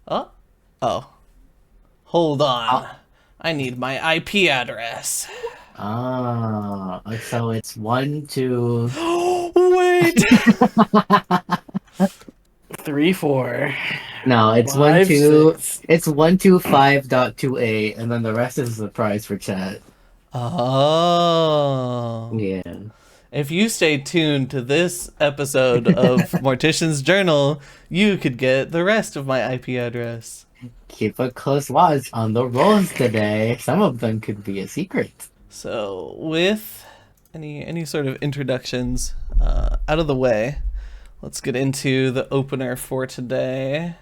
Oh, oh, hold on. I need my IP address. So it's one, two. Wait. 3, 4, No, it's one, 5, two. 6. It's 125.28, and then the rest is the prize for chat. Oh. Yeah. If you stay tuned to this episode of Mortician's Journal, you could get the rest of my IP address. Keep a close watch on the rolls today. Some of them could be a secret. So, with any sort of introductions out of the way, let's get into the opener for today.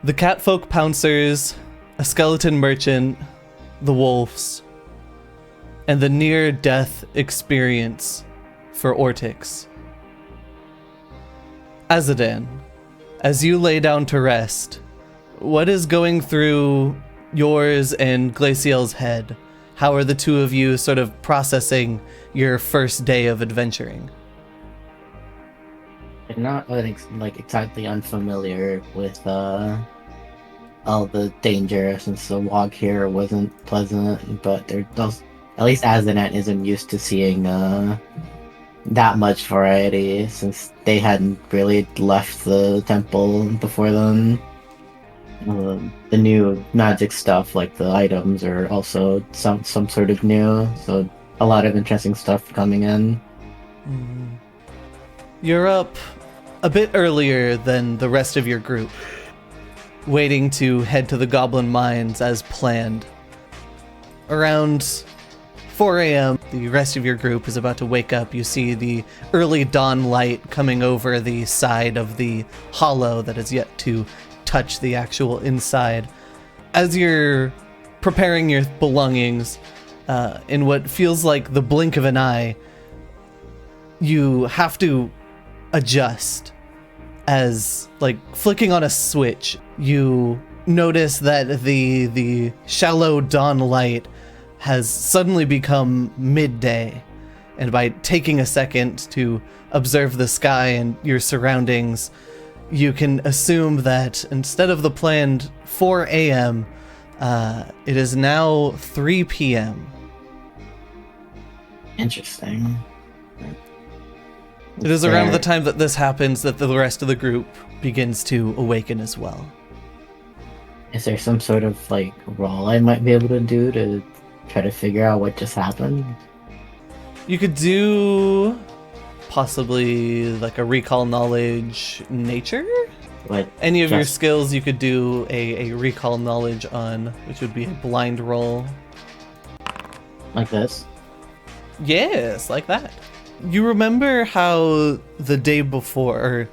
The Catfolk Pouncers, a Skeleton Merchant, the Wolves, and the near-death experience for Ortyx. Azadan, as you lay down to rest, what is going through yours and Glaciel's head? How are the two of you sort of processing your first day of adventuring? I'm not like exactly unfamiliar with all the danger since the walk here wasn't pleasant, but at least Azanet isn't used to seeing that much variety since they hadn't really left the temple before then. The new magic stuff, like the items, are also some sort of new, so a lot of interesting stuff coming in. You're up a bit earlier than the rest of your group, waiting to head to the Goblin Mines as planned. Around 4 a.m., the rest of your group is about to wake up. You see the early dawn light coming over the side of the hollow that is yet to touch the actual inside. As you're preparing your belongings, in what feels like the blink of an eye, you have to adjust. As, like, flicking on a switch, you notice that the shallow dawn light has suddenly become midday. And by taking a second to observe the sky and your surroundings, you can assume that instead of the planned 4 a.m., it is now 3 p.m. Interesting. It is around the time that this happens that the rest of the group begins to awaken as well. Is there some sort of like roll I might be able to do to try to figure out what just happened? You could do possibly like a recall knowledge nature? What? Any of your skills you could do a recall knowledge on, which would be a blind roll. Like this? Yes, like that. You remember how the day before,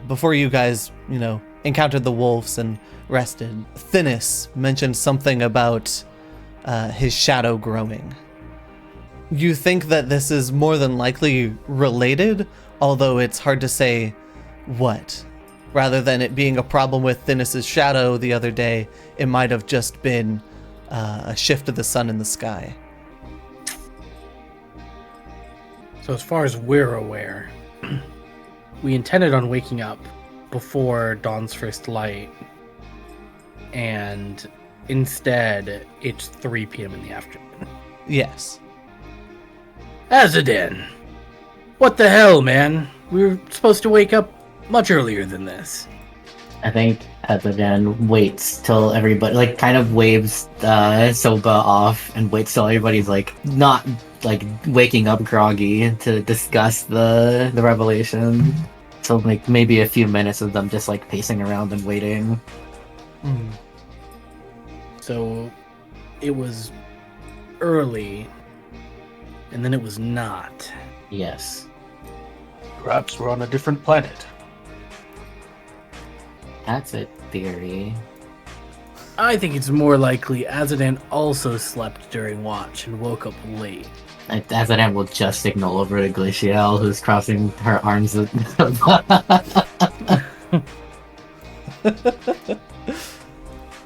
before you guys, encountered the wolves and rested, Thinnis mentioned something about his shadow growing. You think that this is more than likely related, although it's hard to say what. Rather than it being a problem with Thinnis's shadow the other day, it might have just been a shift of the sun in the sky. So as far as we're aware, we intended on waking up before dawn's first light, and instead it's 3 p.m. in the afternoon. Yes. Azadan! What the hell, man? We were supposed to wake up much earlier than this. I think Azadan waits till everybody like kind of waves Soba off and waits till everybody's like not like waking up groggy to discuss the revelation. So like maybe a few minutes of them just like pacing around and waiting. So it was early, and then it was not. Yes. Perhaps we're on a different planet. That's a theory. I think it's more likely Azadan also slept during watch and woke up late. Azadan will just signal over to Glaciel, who's crossing her arms.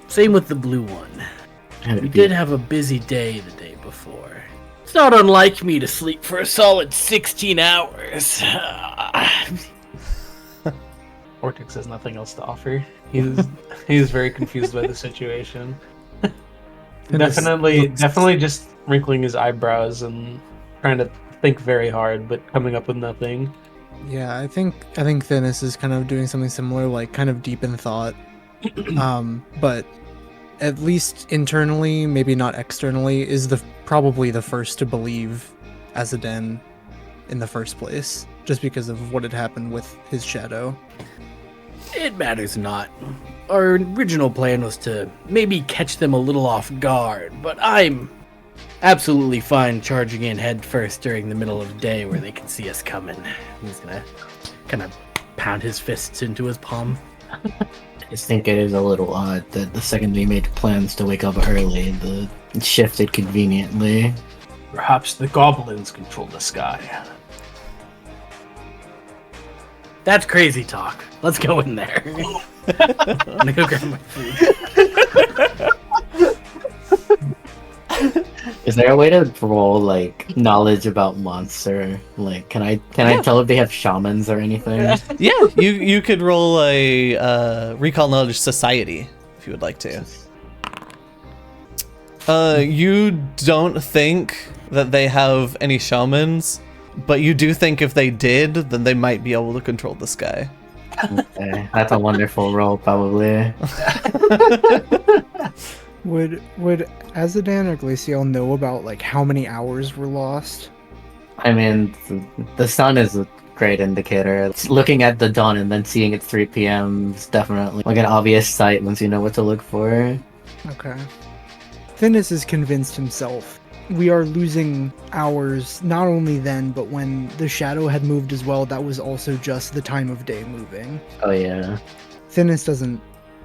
Same with the blue one. We did have a busy day the day before. It's not unlike me to sleep for a solid 16 hours. Ortyx has nothing else to offer. He's very confused by the situation. Definitely just wrinkling his eyebrows and trying to think very hard, but coming up with nothing. Yeah, I think Thinis is kind of doing something similar, like kind of deep in thought. But at least internally, maybe not externally, is probably the first to believe Azaden in the first place, just because of what had happened with his shadow. It matters not. Our original plan was to maybe catch them a little off guard, but I'm absolutely fine charging in head first during the middle of the day where they can see us coming. He's gonna kind of pound his fists into his palm. I just think it is a little odd that the second we made plans to wake up early, the shifted conveniently. Perhaps the goblins control the sky. That's crazy talk. Let's go in there. I'm gonna go grab my food. Is there a way to roll like knowledge about monster? Like, can I tell if they have shamans or anything? Yeah, you could roll a recall knowledge society if you would like to. You don't think that they have any shamans, but you do think if they did, then they might be able to control the sky. Okay, that's a wonderful roll, probably. Would Azadan or Glacial know about like how many hours were lost? I mean, the sun is a great indicator. It's looking at the dawn and then seeing it 3 p.m. is definitely like an obvious sight once you know what to look for. Okay. Thinis is convinced himself. We are losing hours, not only then, but when the shadow had moved as well, that was also just the time of day moving. Oh yeah. Thinis doesn't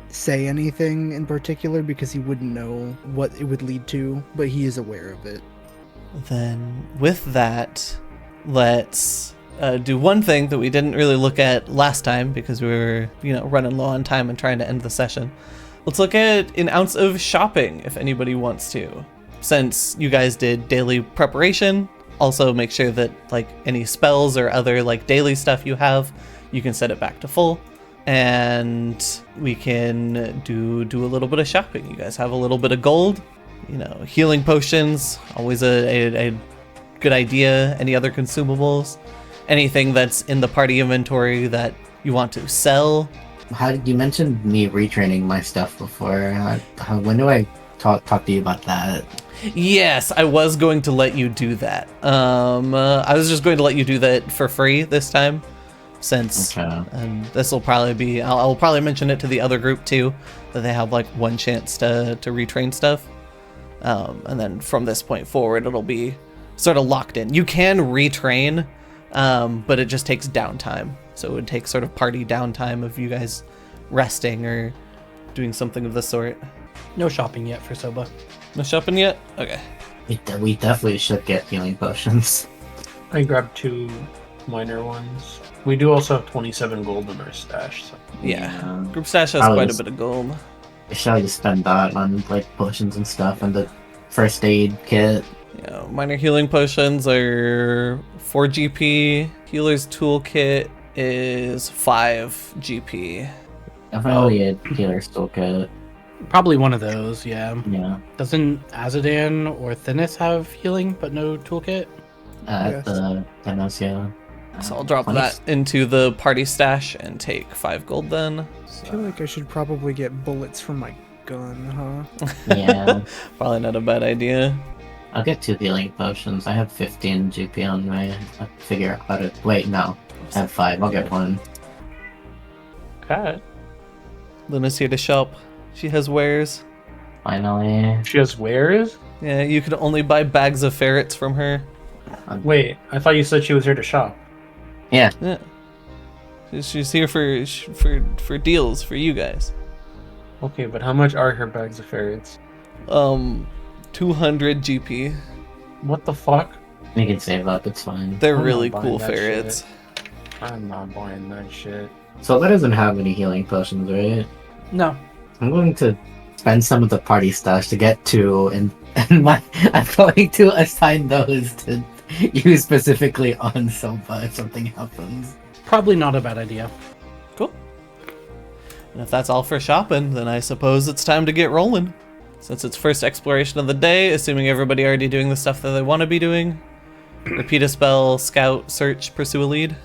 say anything in particular because he wouldn't know what it would lead to, but he is aware of it. Then with that, let's do one thing that we didn't really look at last time because we were, running low on time and trying to end the session. Let's look at an ounce of shopping if anybody wants to. Since you guys did daily preparation, also make sure that like any spells or other like daily stuff you have, you can set it back to full. And we can do a little bit of shopping. You guys have a little bit of gold, healing potions, always a good idea. Any other consumables, anything that's in the party inventory that you want to sell. You mentioned me retraining my stuff before. When do I talk to you about that? Yes, I was going to let you do that. I was just going to let you do that for free this time. Since and this will probably be I'll probably mention it to the other group too, that they have like one chance to retrain stuff, and then from this point forward it'll be sort of locked in. You can retrain, but it just takes downtime, so it would take sort of party downtime of you guys resting or doing something of the sort. No shopping yet for Soba. No shopping yet? Okay. We definitely should get healing potions. I grabbed 2 minor ones. We do also have 27 gold in our stash. So. Yeah. Group stash has quite a bit of gold. Shall I just spend that on like potions and stuff and the first aid kit? Yeah, minor healing potions are 4 GP. Healer's toolkit is 5 GP. Definitely a healer's toolkit. Probably one of those, yeah. Yeah. Doesn't Azadan or Thinis have healing but no toolkit? Yes. The Thanos, yeah. So I'll drop that into the party stash and take 5 gold then. I feel like I should probably get bullets for my gun, huh? Yeah. Probably not a bad idea. I'll get 2 healing potions. I have 15 GP on me. I figure out how to... Wait, no. I have 5. I'll get 1. Okay. Luna's here to shop. She has wares. Finally. She has wares? Yeah, you could only buy bags of ferrets from her. Wait, I thought you said she was here to shop. Yeah. Yeah. She's here for deals for you guys. Okay, but how much are her bags of ferrets? 200 GP. What the fuck? We can save up, it's fine. They're I'm really not cool buying that ferrets. shit. I'm not buying that shit. So that doesn't have any healing potions, right? No. I'm going to spend some of the party stash to get 2, and I'm going to assign those to you specifically on Soba if something happens. Probably not a bad idea. Cool. And if that's all for shopping, then I suppose it's time to get rolling. Since it's first exploration of the day, assuming everybody already doing the stuff that they want to be doing. Repeat a spell, scout, search, pursue a lead.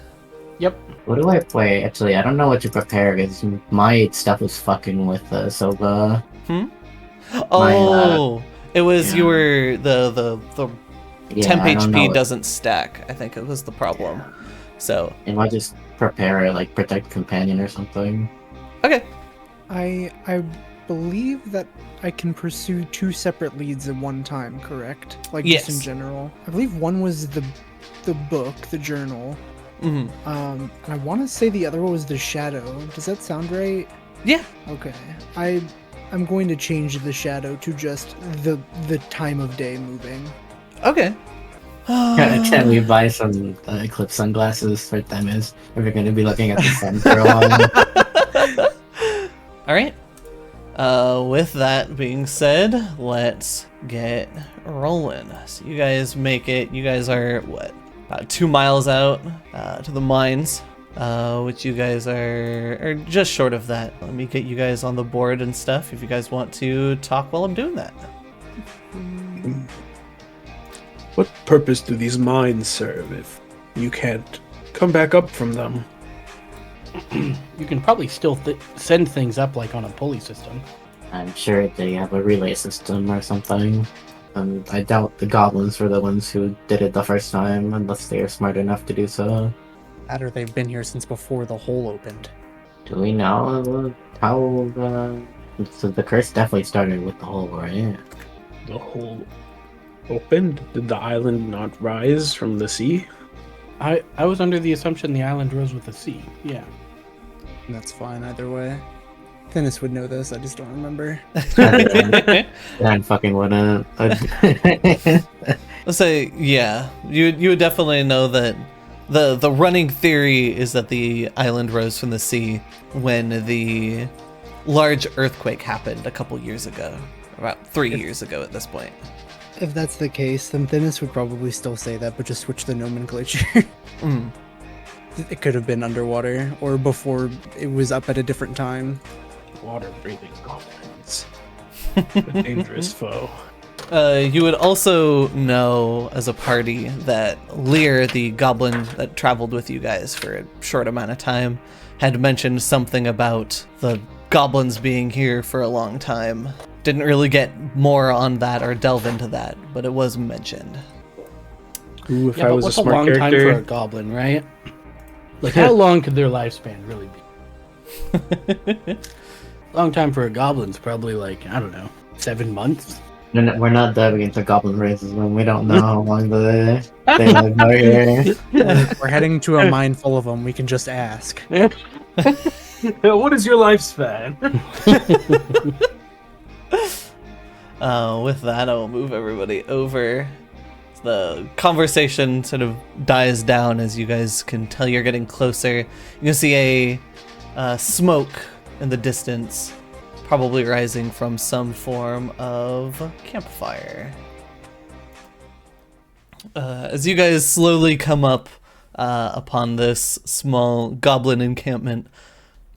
Yep. What do I play? Actually, I don't know what to prepare because my stuff is fucking with Soba. Oh, it was yeah. you were the Yeah, temp I don't HP know. doesn't stack. I think it was the problem. So And I just prepare like protect companion or something. okay. I believe that I can pursue 2 separate leads at one time, correct? Like just in Yes. general. I believe one was the book, the journal. Hmm. And I want to say the other one was the shadow. Does that sound right? Yeah. Okay. I'm going to change the shadow to just the time of day moving. Okay. Can we buy some eclipse sunglasses for them if we're going to be looking at the sun for a while? All right. With that being said, let's get rolling. So you guys make it. You guys are what? About 2 miles out to the mines, which you guys are just short of that. Let me get you guys on the board and stuff if you guys want to talk while I'm doing that. What purpose do these mines serve if you can't come back up from them? You can probably still send things up like on a pulley system. I'm sure they have a relay system or something. I doubt the goblins were the ones who did it the first time, unless they are smart enough to do so. That or they've been here since before the hole opened. Do we know how so the curse definitely started with the hole, right? The hole opened? Did the island not rise from the sea? I was under the assumption the island rose with the sea. Yeah. That's fine either way. Dennis would know this, I just don't remember. I fucking wouldn't. Let's say, yeah, you would definitely know that the running theory is that the island rose from the sea when the large earthquake happened a couple years ago, about 3 years ago at this point. If that's the case, then Dennis would probably still say that, but just switch the nomenclature. Mm. It could have been underwater, or before it was up at a different time. Water-breathing goblins. A dangerous foe. You would also know as a party that Lear, the goblin that traveled with you guys for a short amount of time, had mentioned something about the goblins being here for a long time. Didn't really get more on that or delve into that, but it was mentioned. Ooh, if Yeah, I but was a what's a smart long time character, for a goblin, right? Like, how long could their lifespan really be? Long time for a goblin's probably like, I don't know, 7 months? No, we're not diving into goblin races when we don't know how long they live out here. We're heading to a mine full of them, we can just ask. what is your lifespan? With that, I'll move everybody over. The conversation sort of dies down as you guys can tell you're getting closer. You can see a smoke in the distance, probably rising from some form of campfire. As you guys slowly come up upon this small goblin encampment,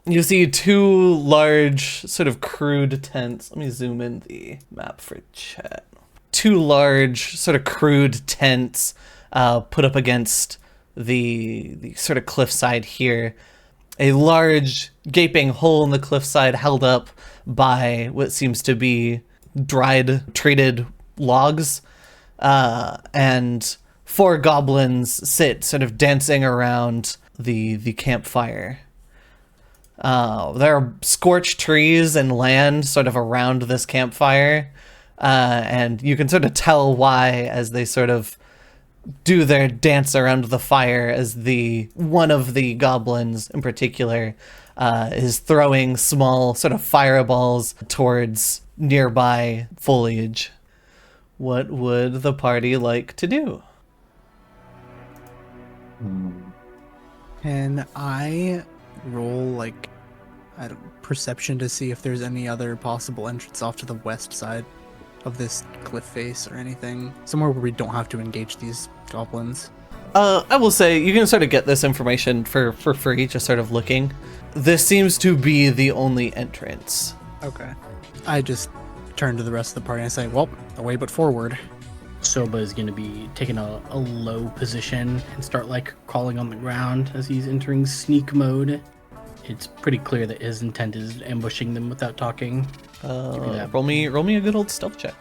you see 2 large, sort of crude tents. Let me zoom in the map for chat. 2 large, sort of crude tents put up against the sort of cliffside here. A large, gaping hole in the cliffside held up by what seems to be dried, treated logs. And 4 goblins sit sort of dancing around the campfire. There are scorched trees and land sort of around this campfire, and you can sort of tell why as they sort of do their dance around the fire, as one of the goblins in particular is throwing small sort of fireballs towards nearby foliage. What would the party like to do? Can I roll like perception to see if there's any other possible entrance off to the west side of this cliff face or anything, somewhere where we don't have to engage these goblins. I will say you can sort of get this information for free, just sort of looking. This seems to be the only entrance. Okay. I just turn to the rest of the party and say, well, away but forward. Soba is going to be taking a low position and start like crawling on the ground as he's entering sneak mode. It's pretty clear that his intent is ambushing them without talking. Roll me a good old stealth check.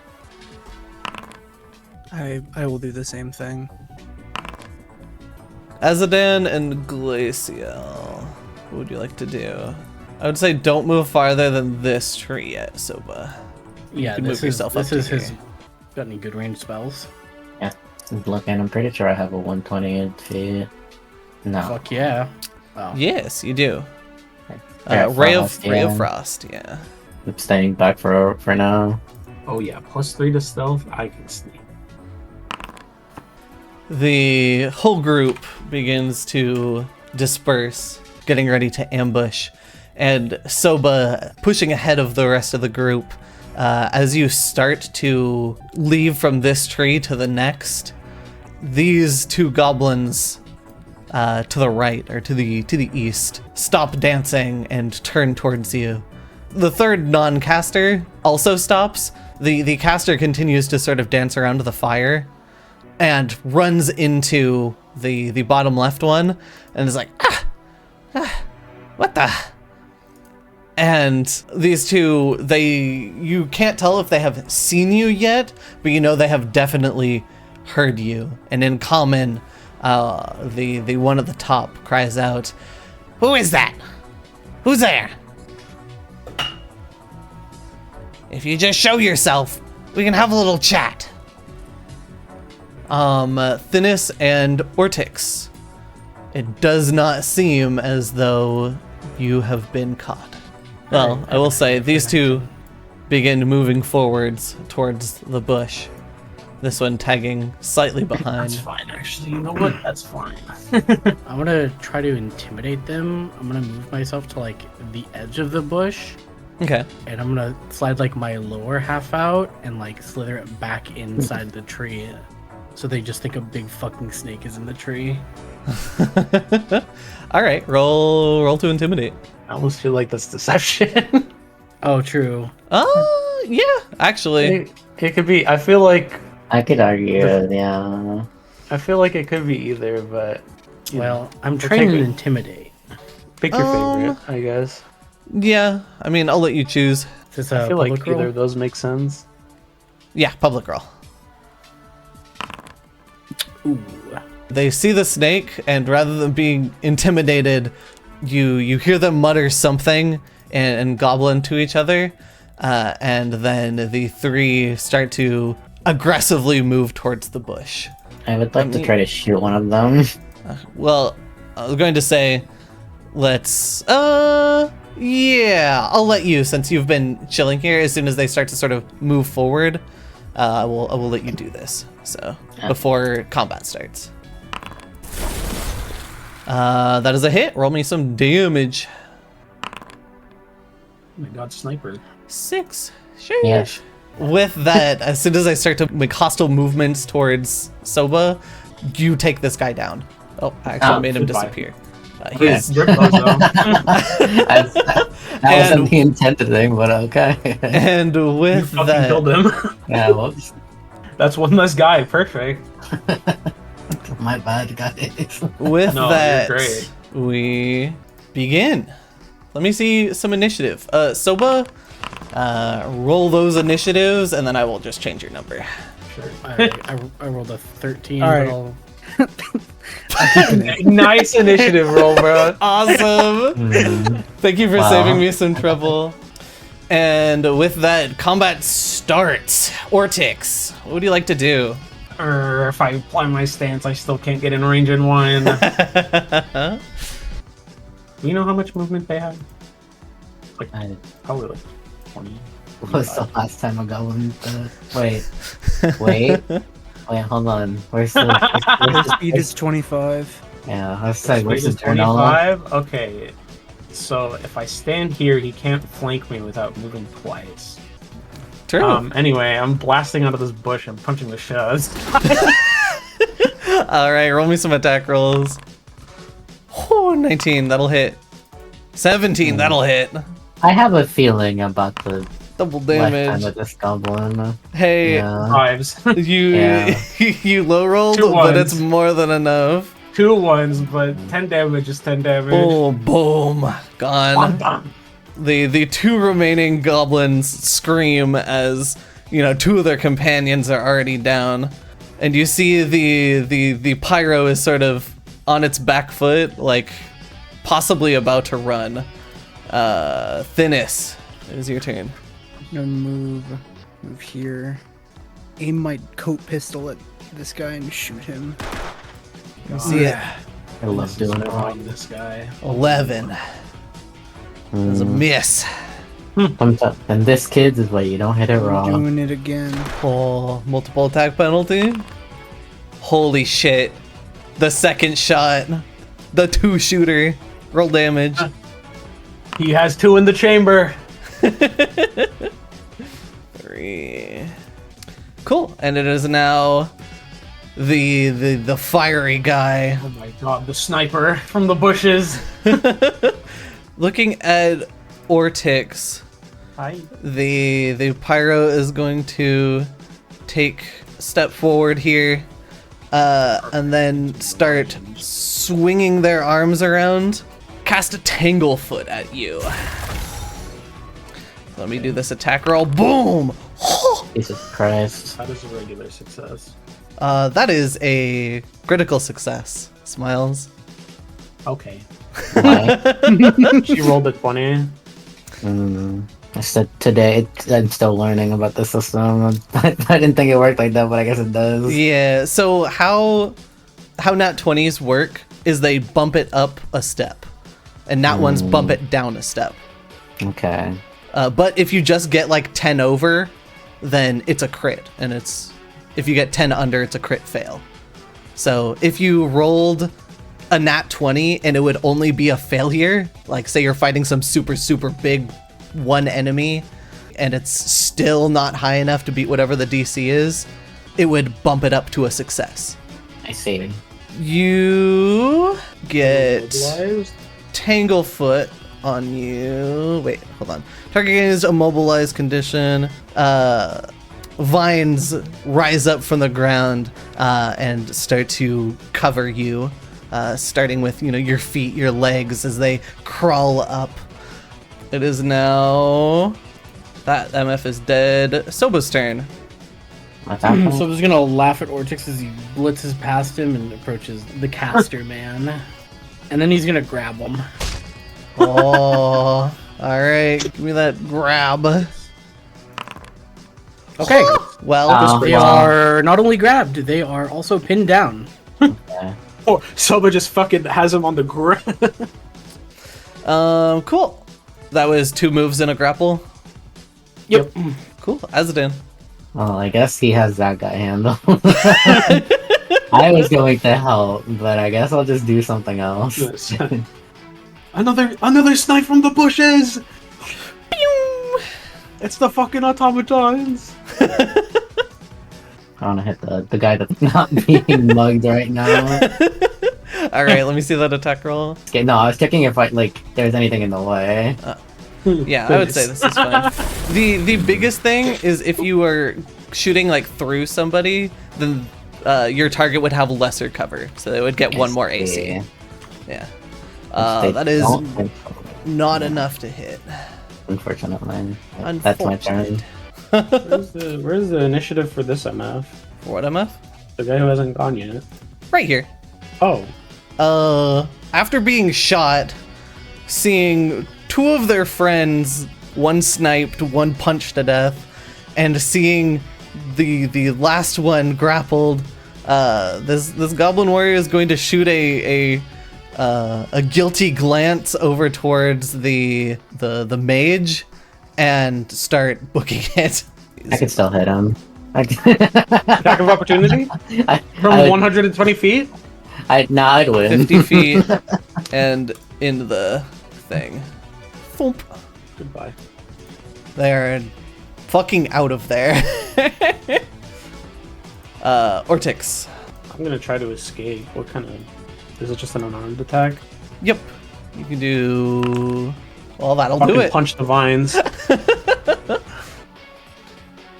I will do the same thing. Azadan and Glacial, what would you like to do? I would say don't move farther than this tree yet, Soba. Yeah, can this move yourself up is to his. here. Got any good range spells? Yeah. Look, and I'm pretty sure I have a 120 feet. No. Fuck yeah! Wow. Yes, you do. Ray of Ray of Frost, yeah. I'm staying back for now. Oh yeah, +3 to stealth. I can sneak. The whole group begins to disperse, getting ready to ambush, and Soba pushing ahead of the rest of the group. As you start to leave from this tree to the next, these two goblins to the right or to the east stop dancing and turn towards you. The third non-caster also stops. The caster continues to sort of dance around the fire and runs into the bottom left one and is like, what the? And these two, you can't tell if they have seen you yet, but you know they have definitely heard you. And in common, the one at the top cries out, "Who is that? Who's there? If you just show yourself, we can have a little chat." Thinnis and Ortyx, it does not seem as though you have been caught. Well, I will say these two begin moving forwards towards the bush. This one tagging slightly behind. That's fine, actually. You know what? That's fine. I'm gonna try to intimidate them. I'm gonna move myself to like the edge of the bush, Okay. and I'm gonna slide like my lower half out and like slither it back inside the tree, so they just think a big fucking snake is in the tree. All right, roll to intimidate. I almost feel like that's deception. Oh, true. Oh, yeah, actually. It could be. I feel like I could argue, yeah. I feel like it could be either, but Well, I'm We'll trying to take it. intimidate. pick your favorite, I guess. Yeah, I mean, I'll let you choose. Is this I a feel like public roll? either of those make sense. Yeah, public roll. Ooh. They see the snake, and rather than being intimidated, you hear them mutter something and goblin to each other, and then the three start to aggressively move towards the bush. I would like to try to shoot one of them. Well, I was going to say, let's, yeah, I'll let you, since you've been chilling here. As soon as they start to sort of move forward, I will let you do this. So, before combat starts. That is a hit. Roll me some damage. Oh my god, sniper. 6. Sheesh. Yes. With that, as soon as I start to make hostile movements towards Soba, you take this guy down. Oh, I actually made him goodbye. disappear. He's You're close, though. That wasn't the intended thing, but okay. and You with fucking that, killed him. Yeah, whoops. That's one less guy. Perfect. My bad, guys. with No, you're that, great. we begin. Let me see some initiative. Soba, roll those initiatives, and then I will just change your number. Sure. I rolled a 13. All right. but Nice initiative roll, bro. Awesome. Thank you for Wow. saving me some trouble. And with that, combat starts. Ortyx, what would you like to do? If I apply my stance, I still can't get in range in one. You know how much movement they have? Probably like 20. What was the last time a goblin? Wait, hold on. Where's the Speed is 25. Yeah, I was like, Speed where's is the turn on? 25? Okay. so if I stand here, he can't flank me without moving twice. True. Anyway, I'm blasting out of this bush and punching the shovs. All right, roll me some attack rolls. Oh, 19, that'll hit. 17, that'll hit. I have a feeling about the Double lifetime damage. of this goblin. Hey, Yeah. 5s. you Yeah. you low rolled, Two but ones. it's more than enough. 2 1s, but 10 damage is 10 damage. Oh, boom, gone. Bam, bam. The two remaining goblins scream as, you know, 2 of their companions are already down, and you see the pyro is sort of on its back foot, like possibly about to run. Thinnis, it is your turn. I'm gonna move here. Aim my coat pistol at this guy and shoot him. You see it. I love doing it wrong. This guy. 11. That's a miss. And this, kids, is why you don't hit it I'm wrong. doing it again. Oh, multiple attack penalty. Holy shit. The second shot. The 2 shooter. Roll damage. He has 2 in the chamber. 3. Cool. And it is now the fiery guy. Oh my god, the sniper from the bushes. Looking at Ortyx, Hi. the pyro is going to take a step forward here, and then start swinging their arms around. Cast a Tanglefoot at you. Let me do this attack roll. Boom! Jesus Christ. That is a regular success. That is a critical success. Smiles. Okay. Why? She rolled a 20. I said today I'm still learning about the system. I didn't think it worked like that, but I guess it does. Yeah. So how nat 20s work is they bump it up a step, and nat ones bump it down a step. Okay. But if you just get like 10 over, then it's a crit, and if you get 10 under, it's a crit fail. So if you rolled a nat 20 and it would only be a failure, like say you're fighting some super big one enemy and it's still not high enough to beat whatever the DC is, it would bump it up to a success. I see. You get Immobilized? Tanglefoot on you. Wait, hold on. Target gains immobilized condition. Vines rise up from the ground and start to cover you, starting with, you know, your feet, your legs as they crawl up. It is now that MF is dead. Soba's turn. What's happening? So I'm just gonna laugh at Ortyx as he blitzes past him and approaches the caster man. And then he's gonna grab him. Oh, all right. Give me that grab. Okay. Well, They are not only grabbed, they are also pinned down. Yeah. Oh, Soba just fucking has him on the ground. Cool. That was 2 moves in a grapple. Yep. Cool. Azadin. Well, I guess he has that guy handled. I was going to help, but I guess I'll just do something else. Yes. Another snipe from the bushes. Pew! It's the fucking automatons. I want to hit the guy that's not being mugged right now. All right, let me see that attack roll. Okay, no, I was checking if there's anything in the way. Yeah, I would say this is fine. The biggest thing is if you were shooting like through somebody, then your target would have lesser cover, so they would get 1 more AC. Yeah. Yeah. That is Don't think so. not enough to hit. Unfortunately. That's my turn. Where's the initiative for this MF? For what, MF? The guy who hasn't gone yet. Right here. Oh. After being shot, seeing 2 of their friends, one sniped, one punched to death, and seeing the last one grappled, this goblin warrior is going to shoot a guilty glance over towards the mage and start booking it. I could still hit him. Attack of opportunity? From 120 feet? I'd win. 50 feet and into the thing. Thump. Goodbye. They're fucking out of there. Ortyx. I'm gonna try to escape. What kind of... Is it just an unarmed attack? Yep. You can do... Well, that'll Fucking do it. punch the vines.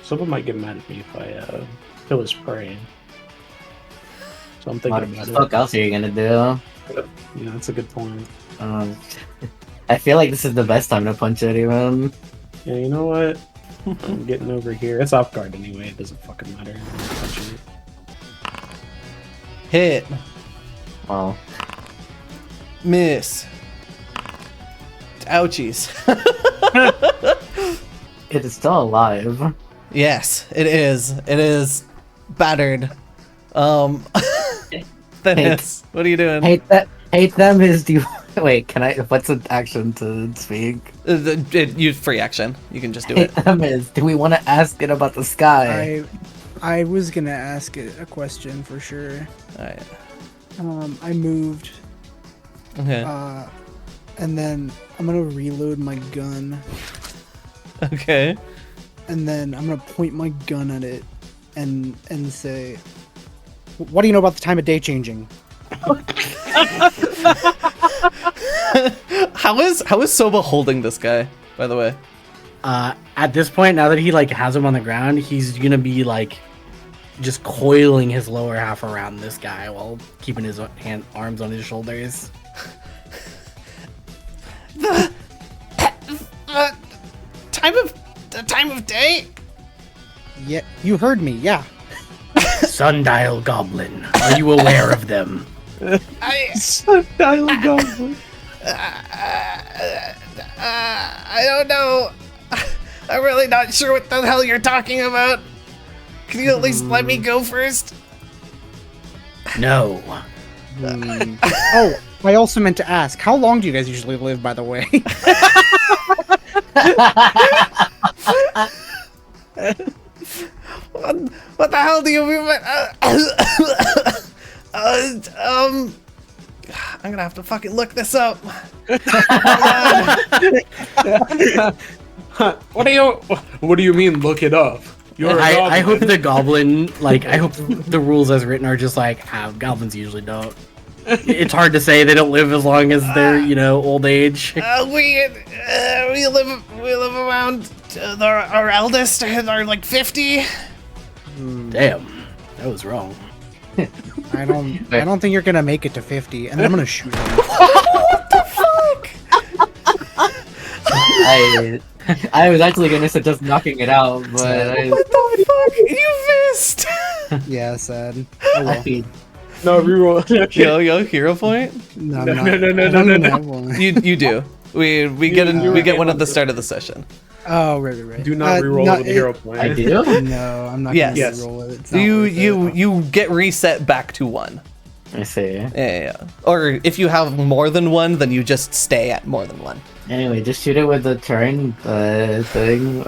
Someone might get mad at me if I kill his prey. So I'm thinking What about the it. fuck else are you gonna do? Yeah, that's a good point. I feel like this is the best time to punch anyone. Yeah, you know what? I'm getting over here. It's off guard anyway. It doesn't fucking matter. I'm gonna punch it. Hit. Well, Miss. Ouchies. it is still alive. Yes, it is. It is battered. Dennis, what are you doing? Hate them is do you wait, can I what's an action to speak? Use free action. You can just do it. Hate them is do we want to ask it about the sky? I was gonna ask it a question for sure. Alright. I moved, Okay. and then I'm gonna reload my gun, Okay. and then I'm gonna point my gun at it, and say, "What do you know about the time of day changing?" How is Soba holding this guy, by the way? At this point, now that he like has him on the ground, he's gonna be like just coiling his lower half around this guy while keeping his arms on his shoulders. The time of day? Yeah, you heard me. Yeah. Sundial Goblin, are you aware of them? Sundial Goblin. I don't know. I'm really not sure what the hell you're talking about. Can you at least let me go first? No. Oh, I also meant to ask, how long do you guys usually live, by the way? What the hell do you mean? I'm gonna have to fucking look this up. What do you mean look it up? You're a I goblin. hope the goblin, like, I hope the rules as written are just like how goblins usually don't. It's hard to say they don't live as long as they're, old age. We live around our eldest are like 50. Damn, that was wrong. I don't think you're gonna make it to 50, and I'm gonna shoot him. What the fuck? I was actually gonna suggest knocking it out, but What the fuck? You missed. Yeah, sad. Oh, well. No, reroll. Yo, hero point. No, No, I'm not. no, no, no, I don't no, even no. have one. You do. We get one at the start of the session. Oh, right. Do not reroll with the hero point. I do. No, I'm not Yes. gonna roll it. It's not worth it. You get reset back to 1. I see. Yeah. Or if you have more than 1, then you just stay at more than 1. Anyway, just shoot it with the turn thing.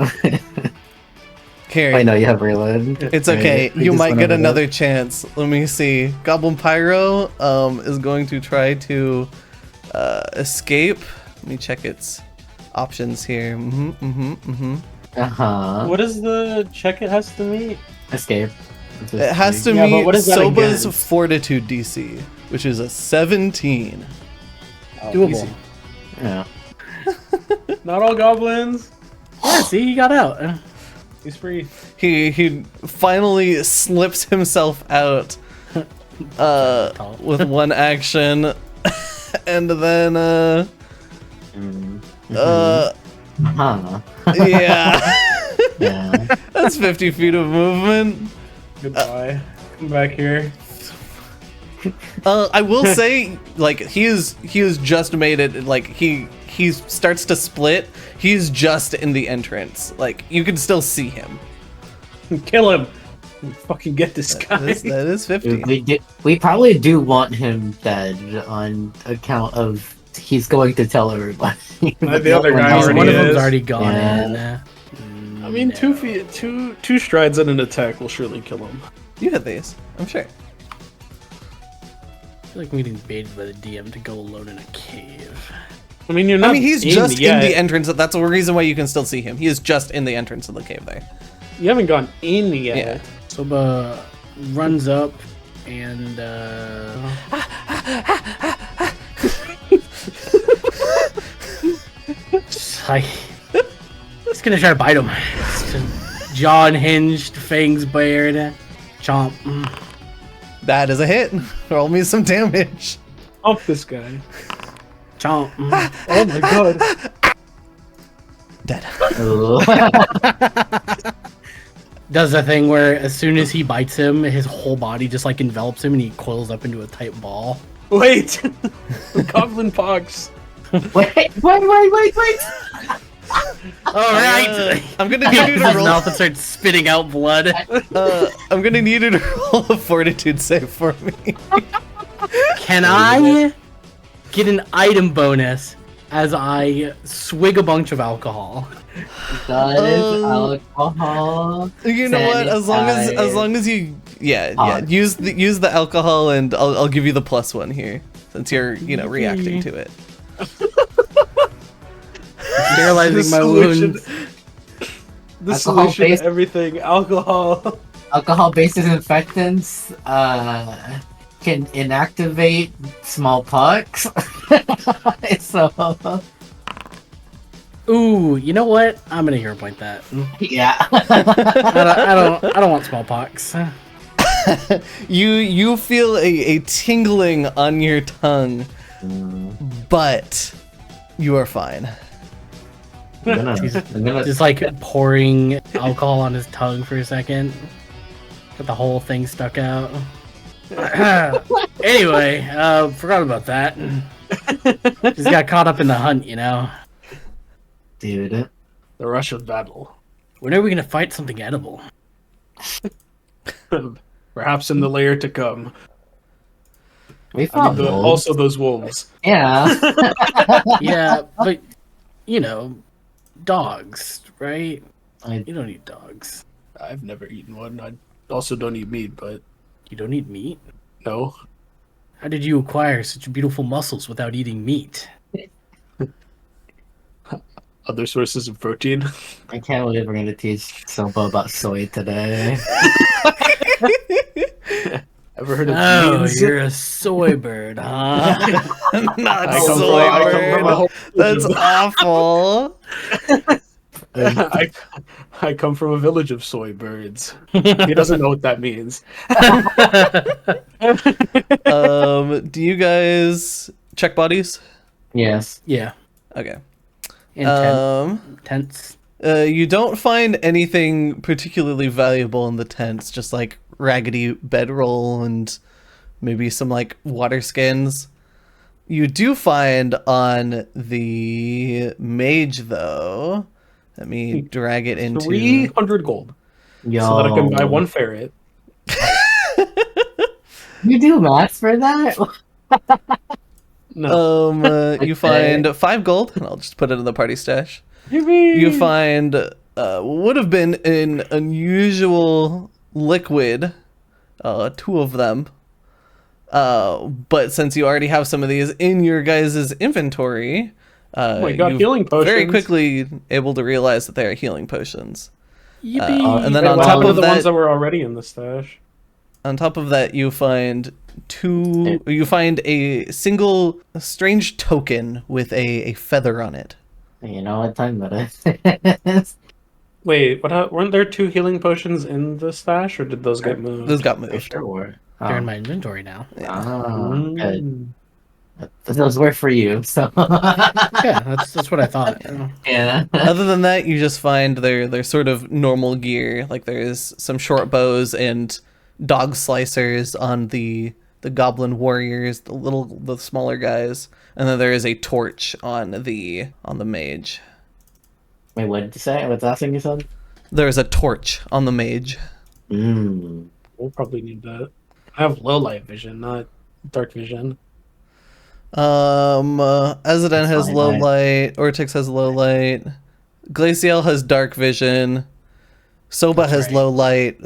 Here. I know you have reload. It's okay. Right, we You just might went get over another chance. Let me see. Goblin Pyro is going to try to escape. Let me check its options here. What is the check it has to meet? Escape. It has to Yeah, but meet what is that Soba's against? Fortitude DC, which is a 17. Oh, Doable. easy. Yeah. Not all goblins. Yeah, see, he got out. He's free. He finally slips himself out with one action, and then Huh. yeah, Yeah. that's 50 feet of movement. Goodbye. Come back here. I will say, like, he is just made it. Like he starts to split. He's just in the entrance. Like you can still see him. Kill him. Fucking get this guy. That is 50. We probably do want him dead on account of he's going to tell everybody. The other guy One already of them's is. already gone Yeah. in. I mean, No. 2 feet, two strides and an attack will surely kill him. You hit these, I'm sure. I feel like I'm getting baited by the DM to go alone in a cave. I mean, you're not. I mean, he's in just yet. in the entrance. That's the reason why you can still see him. He is just in the entrance of the cave there. You haven't gone in yet. Yeah. Soba runs up and he's gonna try to bite him. Jaw unhinged, fangs bared, chomp. That is a hit. Roll me some damage. Off this guy. Chomp. Oh my god. Dead. Does the thing where as soon as he bites him, his whole body just like envelops him and he coils up into a tight ball. Wait. Goblin pox. Wait. All right. I'm gonna need you His to roll. mouth and starts spitting out blood. I'm gonna need you to roll a fortitude save for me. Can I get an item bonus as I swig a bunch of alcohol? That is alcohol. You know what? As long as you, use the alcohol, and I'll give you the +1 here since you're reacting to it. Sterilizing my wounds. The Alcohol solution based- to everything, alcohol. Alcohol-based disinfectants can inactivate smallpox. So Ooh, you know what? I'm gonna hero point that. yeah. I don't want smallpox. You feel a tingling on your tongue, but you are fine. I'm gonna Just like pouring alcohol on his tongue for a second. Got the whole thing stuck out. Anyway, forgot about that. Just got caught up in the hunt, dude. The rush of battle. When are we gonna fight something edible? Perhaps in the layer to come. We I fought mean, wolves. also those wolves. Yeah. Yeah, but dogs, right? I- You don't eat dogs. I've never eaten one. I also don't eat meat, but You don't eat meat? no. How did you acquire such beautiful muscles without eating meat? Other sources of protein. I can't believe we're gonna teach Soba about soy today. Ever heard of Oh, beans? you're a soy bird, huh? Not I come soy from- I come from a whole- That's awful. I come from a village of soy birds. He doesn't know what that means. Do you guys check bodies? Yes. Yeah. Okay. Tents. You don't find anything particularly valuable in the tents, just like raggedy bedroll and maybe some like water skins. You do find on the mage though. Let me drag it into 300 gold. Yo. So that I can buy one ferret. You do math for that? No. you find 5 gold, and I'll just put it in the party stash. You find would have been an unusual liquid, 2 of them. But since you already have some of these in your guys' inventory, Oh my god, you're healing potions. very quickly able to realize that they are healing potions. Yippee! And then Wait, on what top happened to of the ones that, that were already in the stash? on top of that, you find you find a single strange token with a feather on it. You know what time it is. Wait, weren't there 2 healing potions in the stash, or did those get moved? Those got For moved. sure. They're in my inventory now. Good. Mm. Those were for you, so. Yeah, that's what I thought. Yeah. Other than that, you just find their sort of normal gear. Like there's some short bows and dog slicers on the goblin warriors, the smaller guys, and then there is a torch on the mage. Wait, what did you say? What's the last thing you said? There is a torch on the mage. We'll probably need that. I have low light vision, not dark vision. Azadin has fine, low right? light. Ortyx has low light. Glacial has dark vision. Soba has right. low light.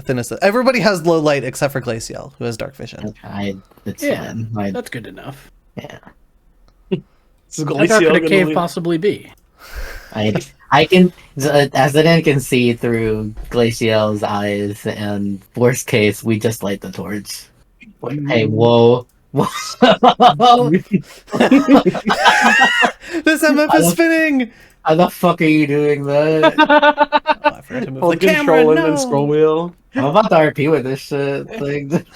Everybody has low light except for Glacial, who has dark vision. It's Yeah. fine. That's good enough. Yeah. Is How Glacial dark could a gonna cave leave? possibly be? I can, Azaden can see through Glacial's eyes, and worst case, we just light the torch. Hey, whoa. Whoa. This MF is spinning! How the fuck are you doing that? Oh, I forgot to move Hold the camera, control and no! then scroll wheel. I'm about to RP with this shit. Like,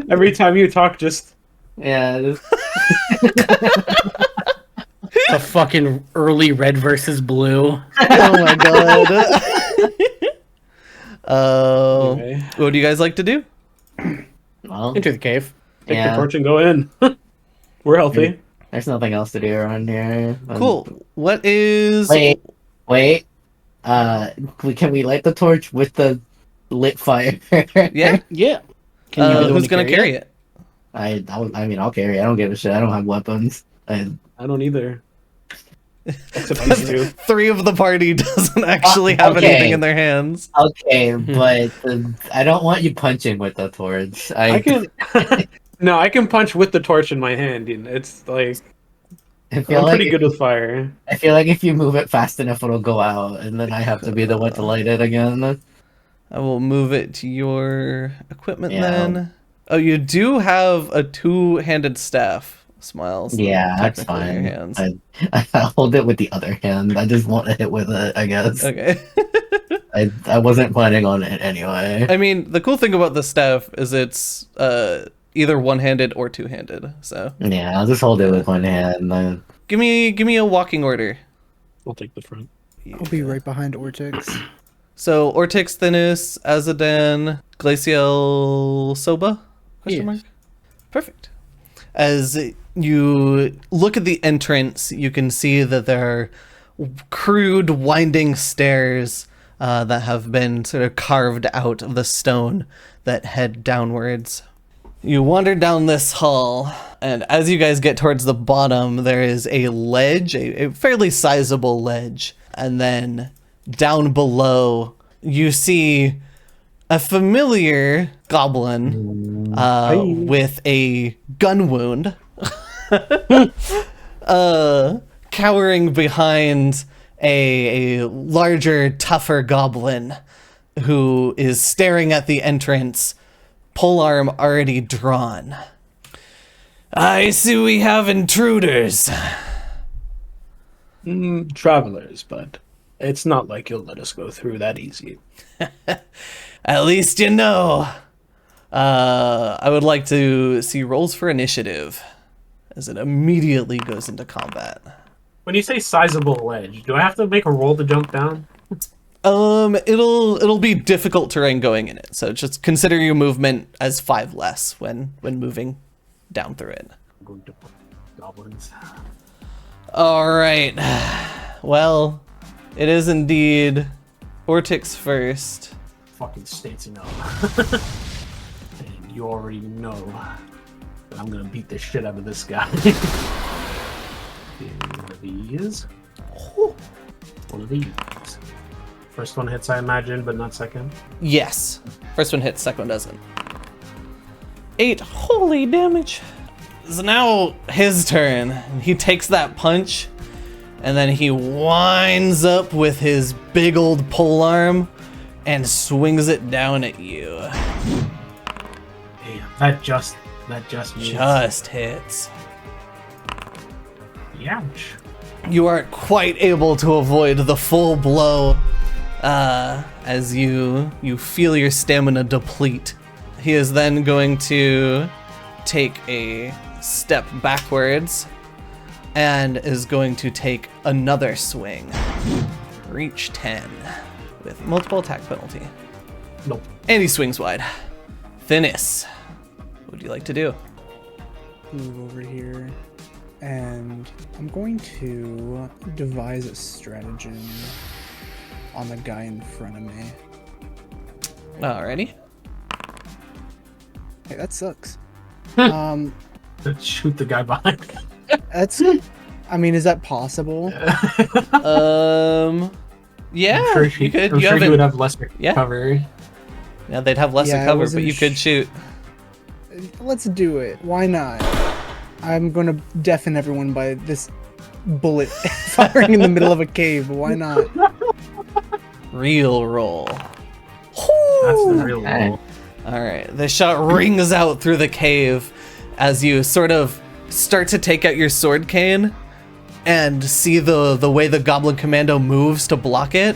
Every time you talk, just yeah. A fucking early red versus blue. Oh my god. anyway, What do you guys like to do? Well, Enter the cave. take the yeah. torch and go in. We're healthy. There's nothing else to do around here. Cool. What is... Wait. Can we light the torch with the lit fire? Yeah? Yeah. Can you be the one Who's to gonna carry it? I mean, I'll carry. I don't give a shit. I don't have weapons. I don't either. Except these two. 3 of the party doesn't actually have okay. anything in their hands. Okay, but I don't want you punching with the torch. I can. No, I can punch with the torch in my hand. And it's like I feel I'm like pretty good with fire. I feel like if you move it fast enough, it'll go out, and then I have to be the one to light it again. I will move it to your equipment Yeah. then. Oh, you do have a 2-handed staff. Smiles. Yeah, that's technically in fine. your hands. I hold it with the other hand. I just want to hit with it, I guess. Okay. I wasn't planning on it anyway. I mean, the cool thing about the staff is it's either 1-handed or 2-handed. So Yeah, I'll just hold it with one hand. give me a walking order. I'll take the front. I'll be right behind Ortyx. So Ortyx, Thinus, Azadan, Glacial, Soba? Question mark? Perfect. As you look at the entrance, you can see that there are crude, winding stairs that have been sort of carved out of the stone that head downwards. You wander down this hall, and as you guys get towards the bottom, there is a ledge, a fairly sizable ledge. And then down below, you see a familiar goblin with a gun wound cowering behind a larger, tougher goblin who is staring at the entrance, polearm already drawn. I see we have intruders. Travelers, but it's not like you'll let us go through that easy. At least you know. I would like to see rolls for initiative as it immediately goes into combat. When you say sizable ledge, do I have to make a roll to jump down? It'll be difficult terrain going in it, so just consider your movement as 5 less when moving down through it. I'm going to goblins. All right. Well, it is indeed Ortyx first. Fucking states no. And you already know that I'm gonna beat the shit out of this guy. One of these. One of these. First one hits, I imagine, but not second. Yes. First one hits, second one doesn't. 8 holy damage. So now his turn. He takes that punch, and then he winds up with his big old polearm and swings it down at you. Damn, that just means. Just hits. Ouch. You aren't quite able to avoid the full blow as you feel your stamina deplete. He is then going to take a step backwards and is going to take another swing. Reach 10 with multiple attack penalty. Nope. And he swings wide. Thinus, what would you like to do? Move over here. And I'm going to devise a stratagem on the guy in front of me. Alrighty. Hey, that sucks. Shoot the guy behind. That's. I mean, is that possible? Yeah, I'm sure you could. I'm You sure he haven't. would have less Yeah. cover. Yeah, they'd have less Yeah, to I cover, but wasn't you could shoot. Let's do it. Why not? I'm gonna deafen everyone by this bullet firing in the middle of a cave. Why not? Real roll. That's the real Okay. rule. All right, the shot rings out through the cave as you sort of start to take out your sword cane and see the way the goblin commando moves to block it.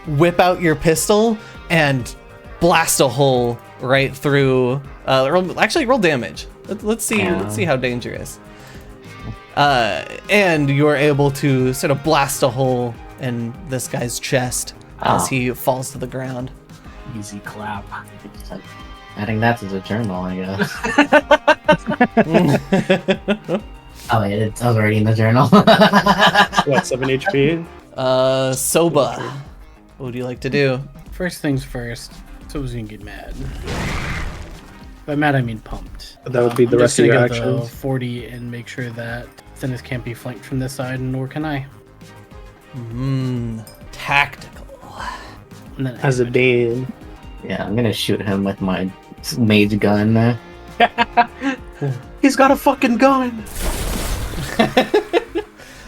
Whip out your pistol and blast a hole right through. Roll damage. Let's see how dangerous. And you're able to sort of blast a hole in this guy's chest as he falls to the ground. Easy clap. Adding that to the journal, I guess. Oh, wait, it's already in the journal. What, 7 HP? Soba, what would you like to do? First things first. So's gonna get mad. By mad, I mean pumped. That would be the I'm rest just of gonna your give the actions. 40 and make sure that Zenith can't be flanked from this side, nor can I. Tactical. And then As a Dan. Yeah, I'm gonna shoot him with my mage gun. He's got a fucking gun!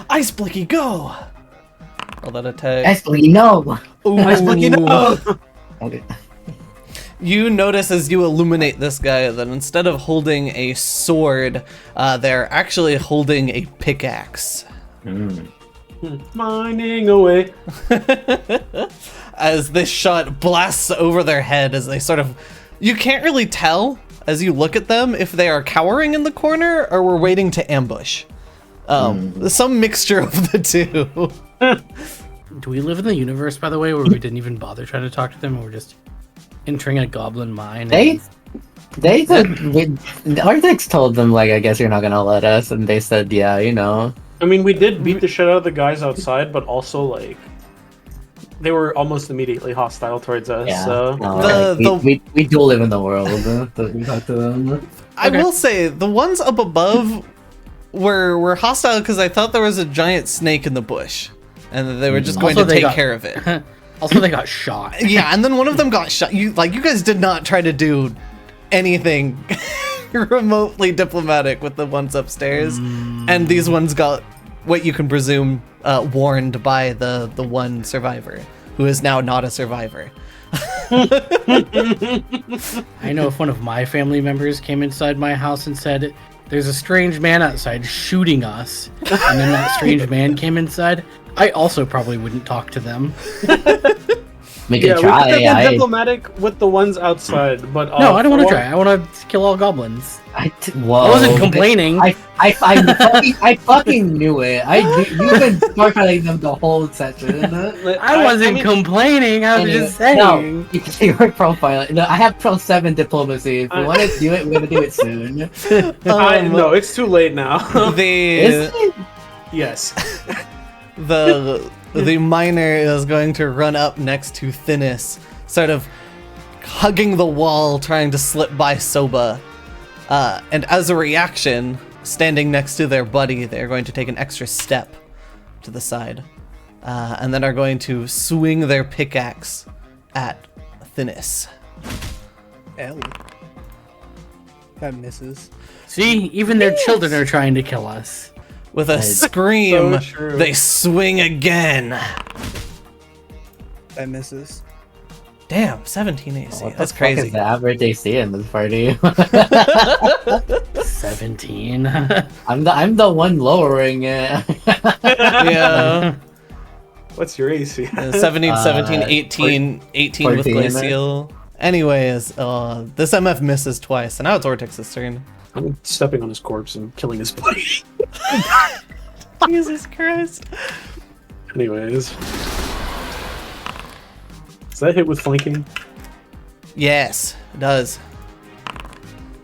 Ice Blicky, go! Roll that attack. Actually, no! Ice Blicky, no! Okay. You notice as you illuminate this guy that instead of holding a sword, they're actually holding a pickaxe. Mining away. As this shot blasts over their head as they sort of... You can't really tell as you look at them if they are cowering in the corner or were waiting to ambush. Some mixture of the two. do we live in the universe, by the way, where we didn't even bother trying to talk to them? And we're just entering a goblin mine. They said, Ortyx told them, like, I guess you're not gonna let us, and they said, yeah, you know. I mean, we did beat the shit out of the guys outside, but also, like, they were almost immediately hostile towards us, Yeah. so... No, The- like, we do live in the world. That we talk to them. I will say, the ones up above were hostile because I thought there was a giant snake in the bush. And that they were just going Also, to they take got- care of it. Also, they got shot. Yeah, and then one of them got shot. You guys did not try to do anything remotely diplomatic with the ones upstairs, and these ones got what you can presume warned by the one survivor, who is now not a survivor. I know if one of my family members came inside my house and said, "There's a strange man outside shooting us," and then that strange man came inside, I also probably wouldn't talk to them. We Yeah, could we try. could have been I diplomatic with the ones outside, but... No, I don't want to try. I want to kill all goblins. whoa. I wasn't complaining. I fucking knew it. You've been storytelling them the whole session. I wasn't complaining. I was Anyway, just saying. No, you can see your profile. No, I have Pro 7 diplomacy. If we want to do it, we're gonna do it soon. No, it's too late now. Is it? Yes. The miner is going to run up next to Thinnis, sort of hugging the wall, trying to slip by Soba. And as a reaction, standing next to their buddy, they're going to take an extra step to the side. And then are going to swing their pickaxe at Thinnis. L. That misses. See, even their children are trying to kill us. With a scream, So true. they swing again. That misses. Damn, 17 AC. What That's the fuck crazy. is the average AC in this party? 17. I'm the one lowering it. Yeah. What's your AC? 17, 17, 18, 18 with 14, glacial. Anyways, this MF misses twice, and now it's Ortyx's turn. I'm stepping on his corpse and killing his buddy. Jesus Christ. Anyways. Does that hit with flanking? Yes, it does.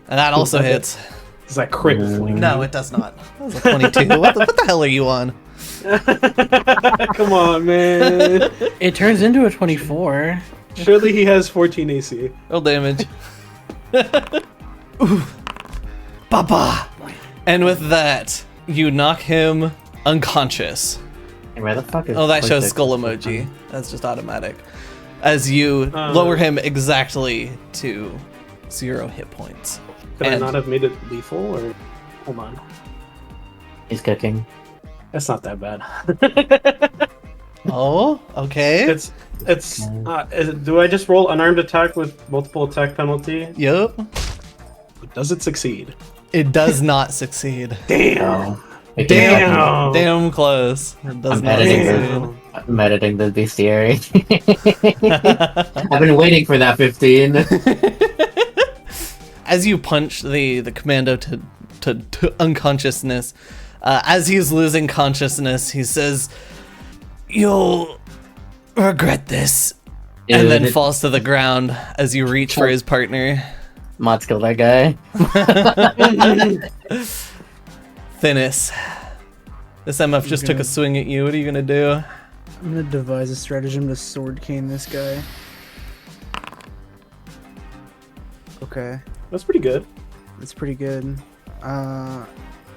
And that also Okay. hits. Does that crit with flanking? No, it does not. That was a 22. what the hell are you on? Come on, man. It turns into a 24. Surely he has 14 AC. Roll damage. Ooh. Baba! And with that, you knock him unconscious. Where the fuck is? Oh, that shows Ortyx? skull emoji. That's just automatic. As you lower him exactly to 0 hit points. Could I And- not have made it lethal, or... Hold on. He's cooking. That's not that bad. Oh, okay. Do I just roll unarmed attack with multiple attack penalty? Yup. Does it succeed? It does not succeed. Damn. So, Damn close. It does I'm not editing, succeed. I'm editing the bestiary. I've been waiting for that 15. As you punch the commando to unconsciousness, as he's losing consciousness, he says, "You'll regret this," and then Dude, falls to the ground as you reach for his partner. Mods kill that guy. Thinis, this MF just took a swing at you. What are you gonna do? I'm gonna devise a stratagem to sword cane this guy. Okay, That's pretty good. that's pretty good. I'm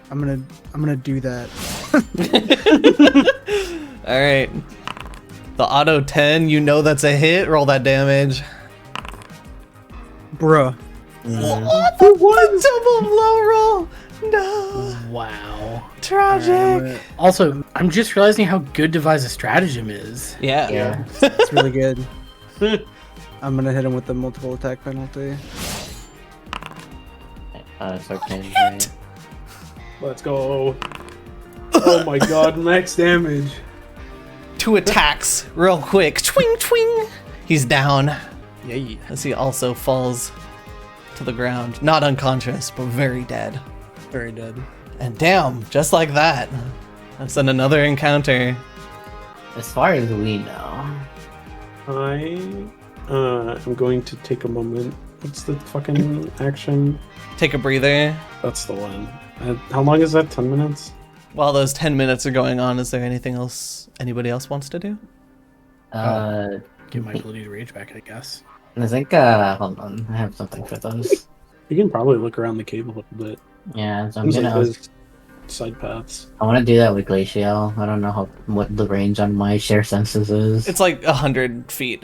gonna do that. All right, the auto 10. You know that's a hit. Roll that damage. Bruh. What? The double blow roll. No. Wow. Tragic. Also, I'm just realizing how good devise a stratagem is. Yeah. Yeah. It's really good. I'm gonna hit him with the multiple attack penalty. It's okay. Right. Let's go. Oh my god, max damage. 2 attacks, real quick. Twing, twing. He's down Yay. as he also falls to the ground. Not unconscious, but very dead. Very dead. And damn, just like that. That's another encounter. As far as we know. I'm going to take a moment. What's the fucking action? Take a breather. That's the one. How long is that? 10 minutes? While those 10 minutes are going on, is there anything else anybody else wants to do? Get my ability to rage back, I guess. I think, hold on, I have something for those. You can probably look around the cave a little bit. Yeah, so Seems like there's side paths. I want to do that with Glacial. I don't know what the range on my share senses is. It's like 100 feet.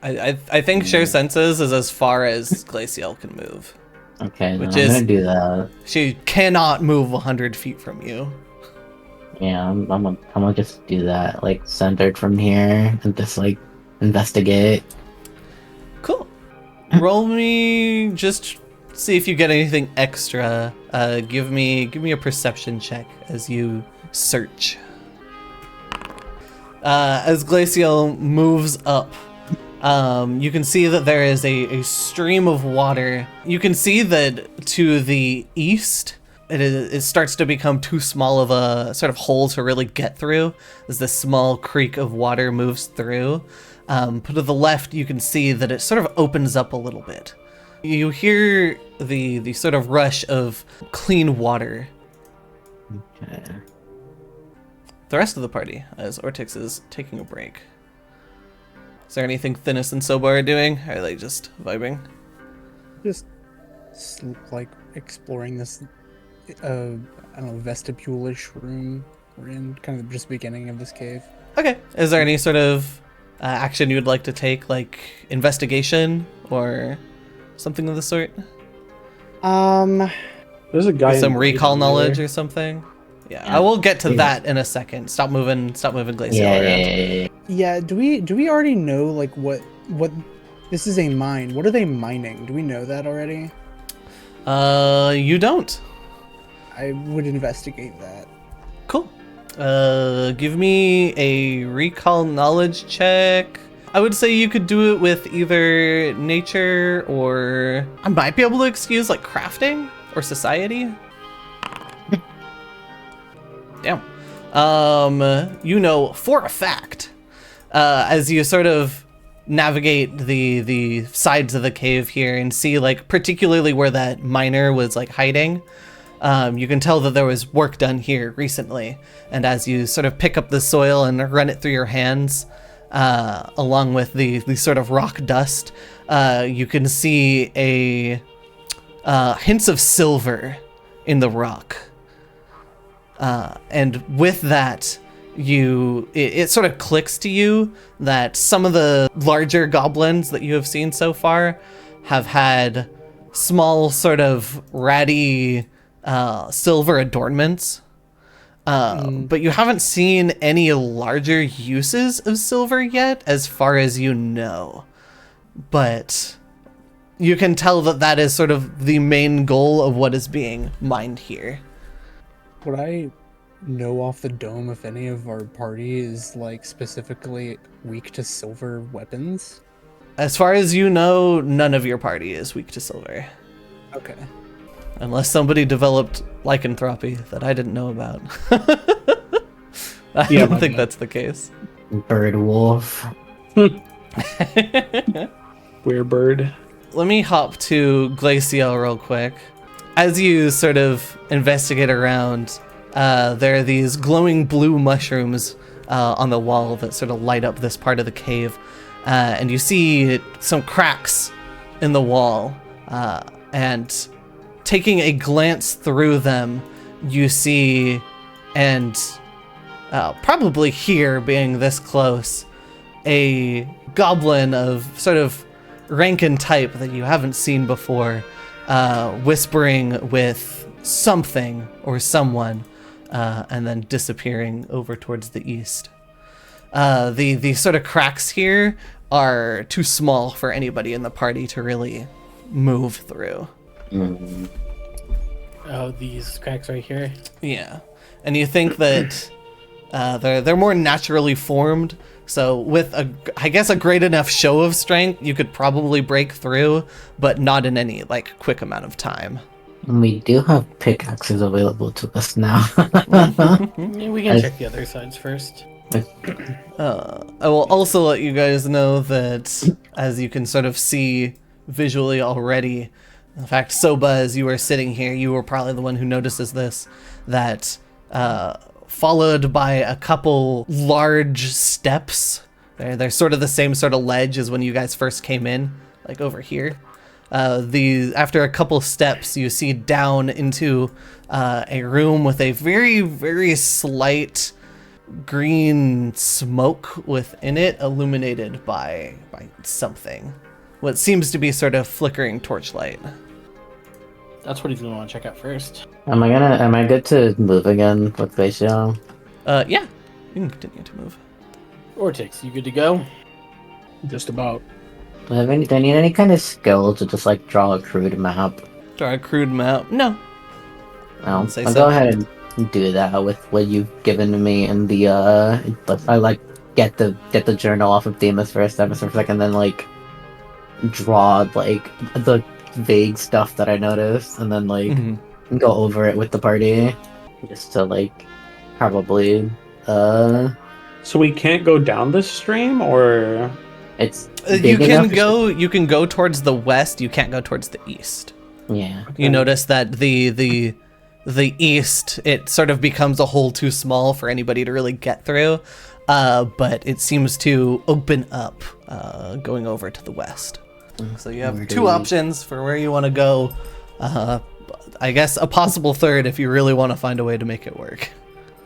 I think share senses is as far as Glacial can move. Okay, then which I'm is- gonna do that. She cannot move 100 feet from you. Yeah, I'm gonna just do that, like centered from here, and just like investigate. Cool. Roll me, just see if you get anything extra. Give me a perception check as you search. As Glacial moves up, you can see that there is a stream of water. You can see that to the east, it starts to become too small of a sort of hole to really get through as this small creek of water moves through. But to the left, you can see that it sort of opens up a little bit. You hear the sort of rush of clean water. Okay. The rest of the party, as Ortyx is taking a break. Is there anything Thinis and Soba are doing? Or are they just vibing? Just like exploring this, I don't know, vestibule-ish room we're in, kind of just beginning of this cave. Okay. Is there any sort of action you would like to take, like investigation or something of the sort? There's a guy. Some in recall over knowledge there. or something? Yeah, Yeah. I will get to Yeah. that in a second. Stop moving Glacial Yeah, around. yeah. Yeah, do we already know like what this is a mine? What are they mining? Do we know that already? You don't. I would investigate that. Cool. Give me a recall knowledge check. I would say you could do it with either nature or I might be able to excuse like crafting or society. Damn. You know for a fact, as you sort of navigate the sides of the cave here and see like particularly where that miner was like hiding, you can tell that there was work done here recently. And as you sort of pick up the soil and run it through your hands, along with the sort of rock dust, you can see a hints of silver in the rock. And with that, it sort of clicks to you that some of the larger goblins that you have seen so far have had small sort of ratty silver adornments But you haven't seen any larger uses of silver yet, as far as you know. But you can tell that that is sort of the main goal of what is being mined here. Would I know off the dome if any of our party is like specifically weak to silver weapons? As far as you know, none of your party is weak to silver. Okay. Unless somebody developed lycanthropy that I didn't know about. I don't think that's the case. Bird wolf. Weird. Let me hop to Glacial real quick. As you sort of investigate around, there are these glowing blue mushrooms on the wall that sort of light up this part of the cave. And you see some cracks in the wall. And taking a glance through them, you see, and probably here, being this close, a goblin of sort of Rankin type that you haven't seen before, whispering with something or someone, and then disappearing over towards the east. The sort of cracks here are too small for anybody in the party to really move through. Mm. Oh, these cracks right here. Yeah, and you think that they're more naturally formed. So with I guess a great enough show of strength, you could probably break through, but not in any like quick amount of time. We do have pickaxes available to us now. Yeah, we can check the other sides first. I will also let you guys know that, as you can sort of see visually already, in fact, Soba, as you were sitting here, you were probably the one who notices this, that followed by a couple large steps. They're sort of the same sort of ledge as when you guys first came in, like over here. After a couple steps, you see down into a room with a very, very slight green smoke within it, illuminated by something. What seems to be sort of flickering torchlight. That's what he's gonna want to check out first. Am I good to move again with Glacial? Yeah, you can continue to move. Ortyx, you good to go? Just about. Do I need any kind of skill to just like draw a crude map? Draw a crude map. No. I'll say go so. ahead and do that with what you've given to me in the I like get the journal off of Demas for a second, then like draw like the vague stuff that I noticed, and then like go over it with the party, just to like probably So we can't go down this stream, or it's You big enough? can go towards the west. You can't go towards the east. Yeah. You notice that the east, it sort of becomes a hole too small for anybody to really get through, but it seems to open up going over to the west. So you have two options for where you want to go. I guess a possible third if you really want to find a way to make it work.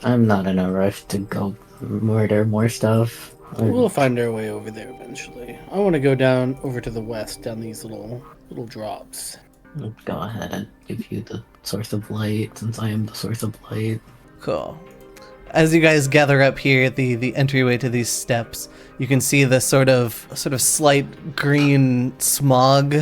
I'm not in a rush to go murder more stuff. We'll find our way over there eventually. I want to go down over to the west, down these little drops. Go ahead and give you the source of light, since I am the source of light. Cool. As you guys gather up here at the entryway to these steps, you can see the sort of slight green smog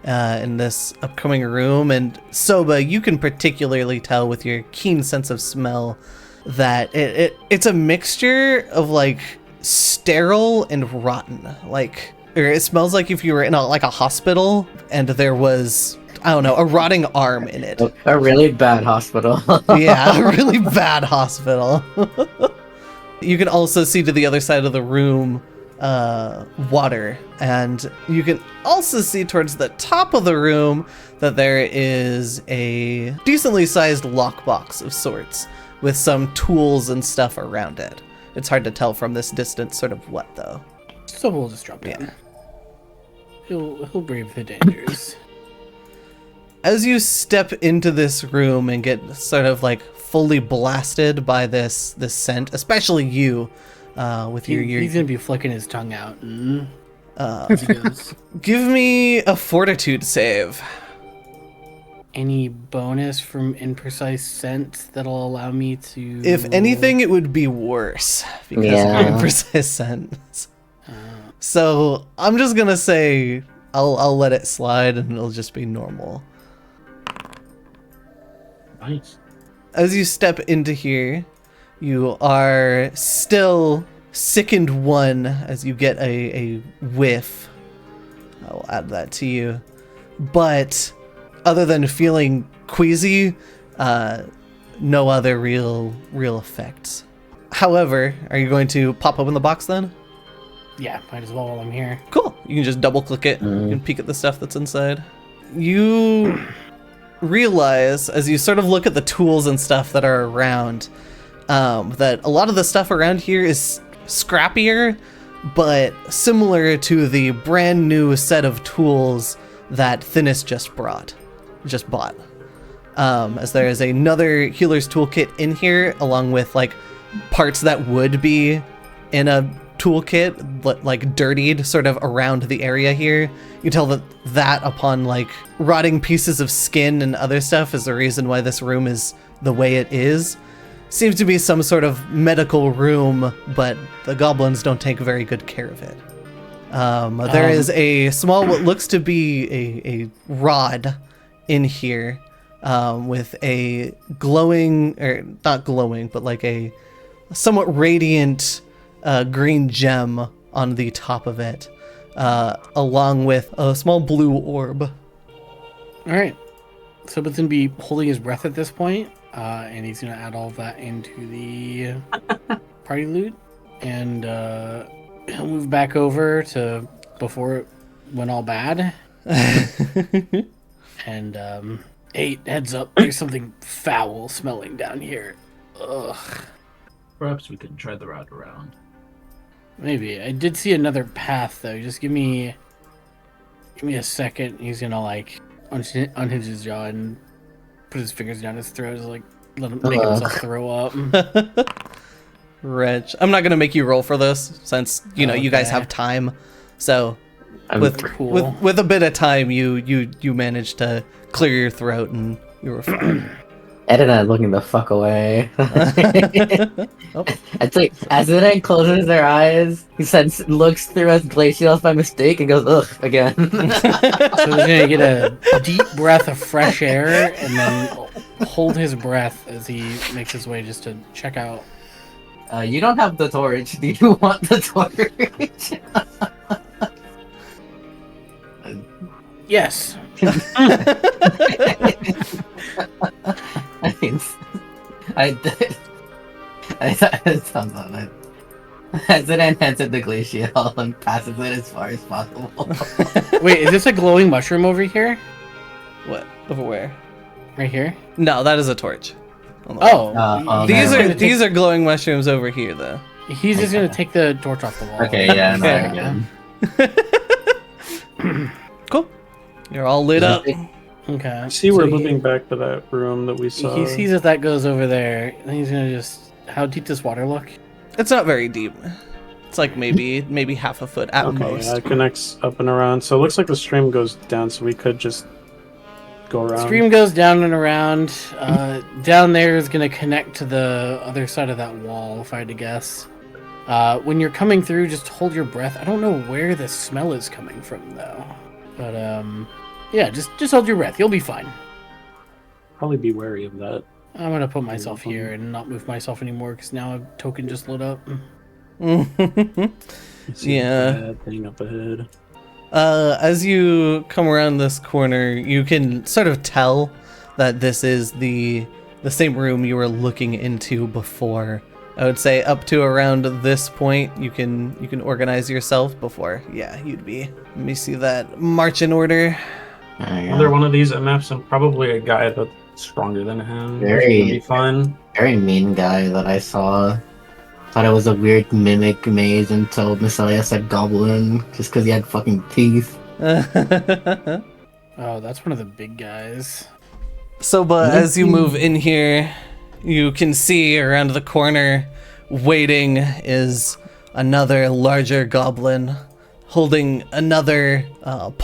in this upcoming room. And Soba, you can particularly tell with your keen sense of smell that it's a mixture of like sterile and rotten. Like, or it smells like if you were in a hospital and there was, I don't know, a rotting arm in it. A really bad hospital. Yeah, a really bad hospital. You can also see to the other side of the room water, and you can also see towards the top of the room that there is a decently sized lockbox of sorts with some tools and stuff around it. It's hard to tell from this distance sort of what, though. So we'll just drop down. Yeah. He'll brave the dangers. As you step into this room and get sort of like fully blasted by this scent, especially you, with your He's gonna be flicking his tongue out. As he goes. give me a fortitude save. any bonus from imprecise sense that'll allow me to? If anything, it would be worse because of Yeah. your imprecise sense. So I'm just gonna say I'll let it slide and it'll just be normal. Nice. As you step into here, you are still sickened one as you get a whiff. I'll add that to you. But other than feeling queasy, no other real effects. However, are you going to pop open the box then? Yeah, might as well while I'm here. Cool. You can just double click it. You can peek at the stuff that's inside. You realize, as you sort of look at the tools and stuff that are around, that a lot of the stuff around here is scrappier, but similar to the brand new set of tools that Thinness just bought. As there is another healer's toolkit in here, along with like parts that would be in a toolkit, but like dirtied sort of around the area here. You tell that upon like rotting pieces of skin and other stuff is the reason why this room is the way it is. Seems to be some sort of medical room, but the goblins don't take very good care of it. There is a small, what looks to be a rod in here, with a glowing, or not glowing, but like a somewhat radiant green gem on the top of it, along with a small blue orb. All right. So But's gonna be holding his breath at this point, and he's gonna add all of that into the party loot, and he'll move back over to before it went all bad. And hey, heads up! There's something foul smelling down here. Ugh. Perhaps we can try the route around. Maybe. I did see another path though. Just give me a second. He's gonna like unhinge his jaw and put his fingers down his throat, like let him make himself throw up. Rich. I'm not gonna make you roll for this since you know you guys have time. So with cool. with a bit of time, you managed to clear your throat and you were fine. Ed and I looking the fuck away. Oh. It's like, as Ed closes their eyes, he looks through us glacials by mistake and goes, ugh, again. So he's gonna get a deep breath of fresh air and then hold his breath as he makes his way just to check out. You don't have the torch. Do you want the torch? Yes. It sounds like that. Zidane hands it the glacial and passes it as far as possible. Wait, is this a glowing mushroom over here? What? Over where? Right here? No, that is a torch. Oh. These are glowing mushrooms over here, though. He's just gonna take the torch off the wall. Okay, yeah, no, again. Cool. You're all lit up. Okay. I see we're moving back to that room that we saw. He sees that that goes over there, and he's gonna just... How deep does water look? It's not very deep. It's like maybe half a foot at Okay, most. yeah, it connects up and around. So it looks like the stream goes down, so we could just go around. Stream goes down and around. Down there is gonna connect to the other side of that wall, if I had to guess. When you're coming through, just hold your breath. I don't know where the smell is coming from, though. But, yeah, just hold your breath. You'll be fine. Probably be wary of that. I'm gonna put myself here and not move myself anymore, because now a token just lit up. See Yeah. a bad thing up ahead. As you come around this corner, you can sort of tell that this is the same room you were looking into before. I would say up to around this point, you can organize yourself before. Yeah, you'd be. Let me see that march in order. Another one of these MFs and probably a guy that's stronger than him. Very- Should be fun. Very mean guy that I saw. Thought it was a weird mimic maze until Messiah said goblin, just because he had fucking teeth. Oh, that's one of the big guys. So, but as you move in here, you can see around the corner, waiting is another larger goblin, holding another large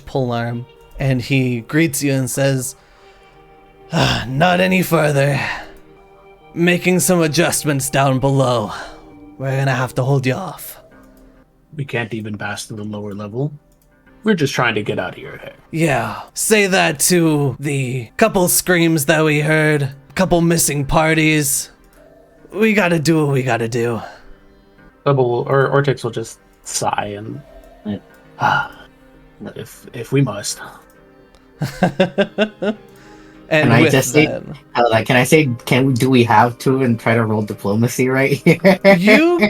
polearm, And he greets you and says, not any further. Making some adjustments down below. We're gonna have to hold you off. We can't even pass to the lower level. We're just trying to get out of your hair. Yeah, say that to the couple screams that we heard, couple missing parties. We gotta do what we gotta do. Ortyx will just sigh and If we must. And Can I with just say, that, can I say, do we have to and try to roll diplomacy right here?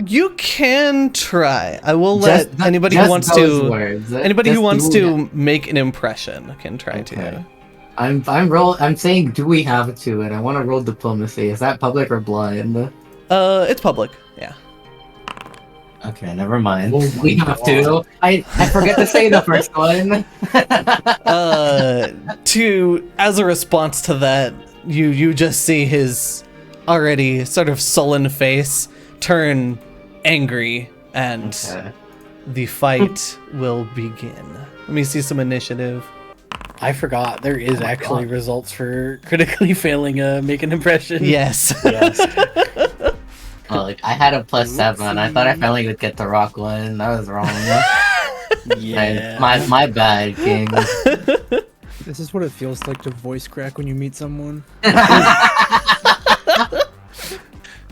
you can try. I will let Just anybody just who wants those to words. anybody Just who wants do to make an impression can try Okay. I'm saying, do we have to? And I want to roll diplomacy. Is that public or blind? to. It's public. Yeah. Okay, never mind. Oh We my have God. to. I forget to say the first one. As a response to that, you just see his already sort of sullen face turn angry, and Okay. the fight will begin. Let me see some initiative. I forgot there is actually results for critically failing make an impression. Yes. yes. Oh, like, I had a +7. I thought I finally would get the rock one. I was wrong. Yeah. My bad, King. This is what it feels like to voice crack when you meet someone.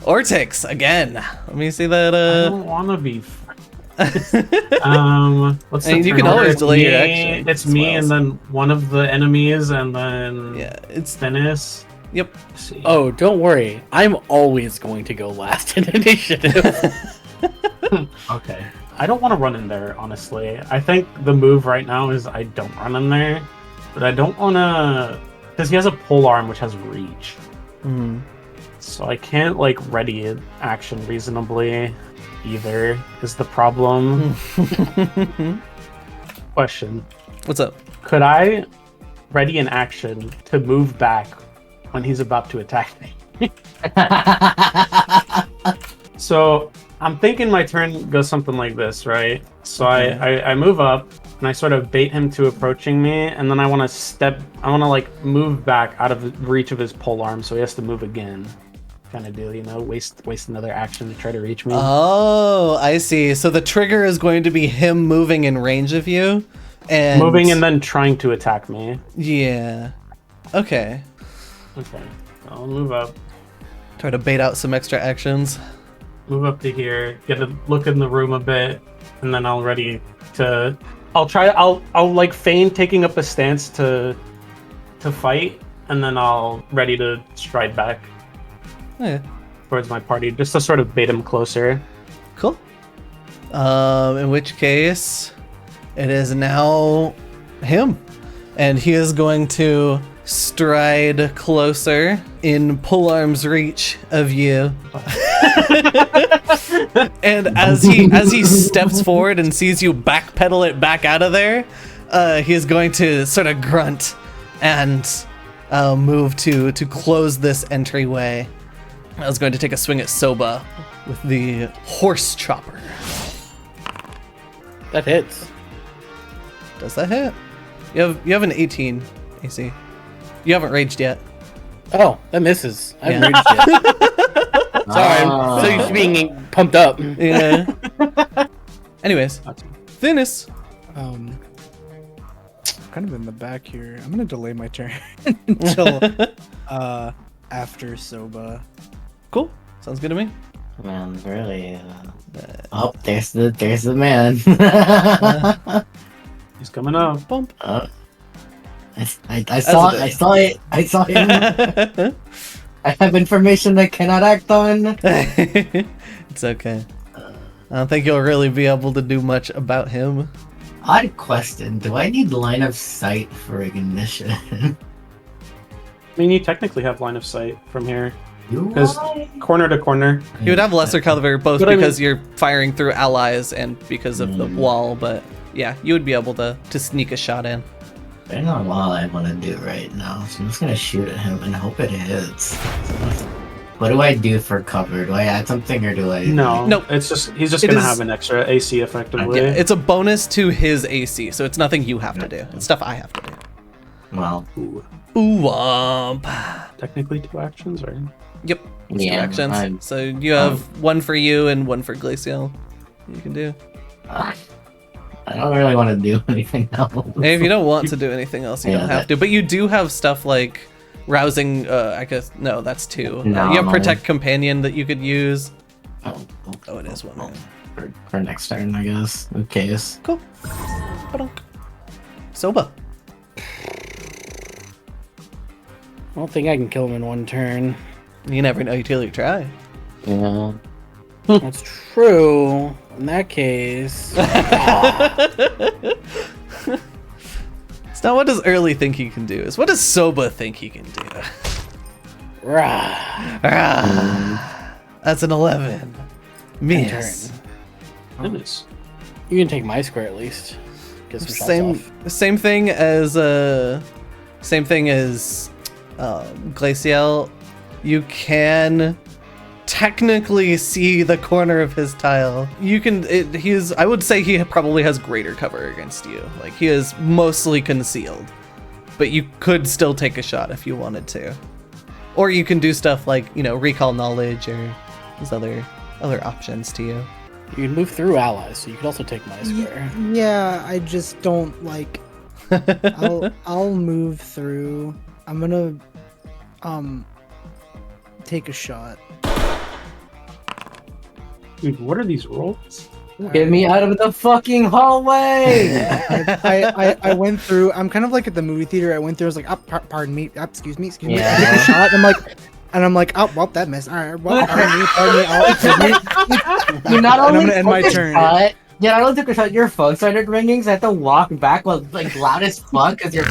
Ortyx again. Let me see that. I don't want to be. What's the And you turn can order? always It's delay your me- action It's as me well, and so- then one of the enemies, and then Yeah, it's Dennis. yep. Let's see. Oh, don't worry. I'm always going to go last in initiative. Okay. I don't want to run in there, honestly. I think the move right now is I don't run in there, but I don't want to, because he has a pole arm which has reach, Mhm. so I can't like ready an action reasonably. Either is the problem. Question: What's up? could I ready an action to move back when he's about to attack me? So I'm thinking my turn goes something like this, right? So I move up and I sort of bait him to approaching me, and then I want to like move back out of reach of his pole arm, so he has to move again. Kind of deal, waste another action to try to reach me. Oh, I see. So the trigger is going to be him moving in range of you, and Moving and then trying to attack me. yeah. Okay. Okay, I'll move up. Try to bait out some extra actions. Move up to here, get a look in the room a bit, and then I'll like feign taking up a stance to fight, and then I'll ready to stride back Oh, yeah. towards my party, just to sort of bait him closer. Cool. In which case, it is now him, and he is going to stride closer in polearm's reach of you. And as he steps forward and sees you backpedal it back out of there, he is going to sort of grunt and move to close this entryway. I was going to take a swing at Soba with the horse chopper. That hits. Does that hit? You have an 18 AC. You haven't raged yet. Oh, that misses. I haven't Yeah. reached yet. Sorry, I'm so used to being pumped up. Yeah. Anyways, Thinness. Kind of in the back here. I'm gonna delay my turn until after Soba. Cool. Sounds good to me. Man, really. Oh, there's the man. He's coming up. Bump. I saw it. I have information I cannot act on. It's okay. I don't think you'll really be able to do much about him. Odd question. Do I need line of sight for ignition? I mean, you technically have line of sight from here, Do because I? corner to corner. You would have lesser cover both But I because you're firing through allies and because of the wall, but yeah, you would be able to sneak a shot in. There's not a lot I want to do right now, so I'm just gonna shoot at him and hope it hits. What do I do for cover? Do I add something or do I? No, Nope. It's just he's just It gonna is- have an extra AC effectively. Yeah, it's a bonus to his AC, so it's nothing you have to do. It's stuff I have to do. Well, Ooh. Womp. Technically 2 actions, right? Yep. It's 2 Yeah, actions. I'm- So you have one for you and one for Glacial. You can do. I don't really want to do anything else. Hey, if you don't want to do anything else, you Yeah, don't have to. But you do have stuff like rousing. I guess no, that's 2. No. You have protect companion that you could use. Oh, it is 1. Yeah. For next turn, I guess. In case. Cool. Ba-dunk. Soba. I don't think I can kill him in 1 turn. You never know till you try. Yeah. That's true. In that case, It's not what does Early think he can do. It's what does Soba think he can do. rah. That's an 11. Miss. Turn. Goodness. You can take my square at least. Get some shots Same off. same thing as Glacial. You can technically see the corner of his tile. You can. I would say he probably has greater cover against you. Like he is mostly concealed, but you could still take a shot if you wanted to, or you can do stuff like recall knowledge or these other options to you. You can move through allies, so you could also take my square. Yeah, I just don't like. I'll move through. I'm gonna take a shot. Dude, what are these rolls? Get me out of the fucking hallway! I went through. I'm kind of like at the movie theater. I went through. I was like, pardon me. Excuse me. Yeah. I took a shot. And I'm like, oh, well, that missed. All right, well, pardon me. Oh, excuse me. You not And I'm only gonna end my took a turn. shot, yeah, I don't took a shot. Your phone started ringing, so I had to walk back like loud as fuck because you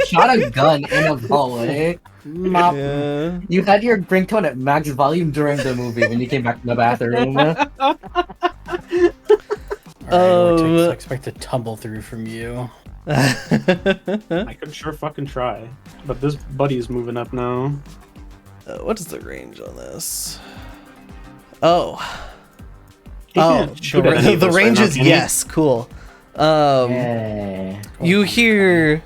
shot a gun in a hallway. Mop. Yeah. You had your ringtone at max volume during the movie when you came back from the bathroom. Alright, Ortyx, I expect to tumble through from you. I could sure fucking try. But this buddy is moving up now. What is the range on this? Oh. He Oh, can't shoot at any of the us right range now, is can he? yes, cool. Yeah. You hear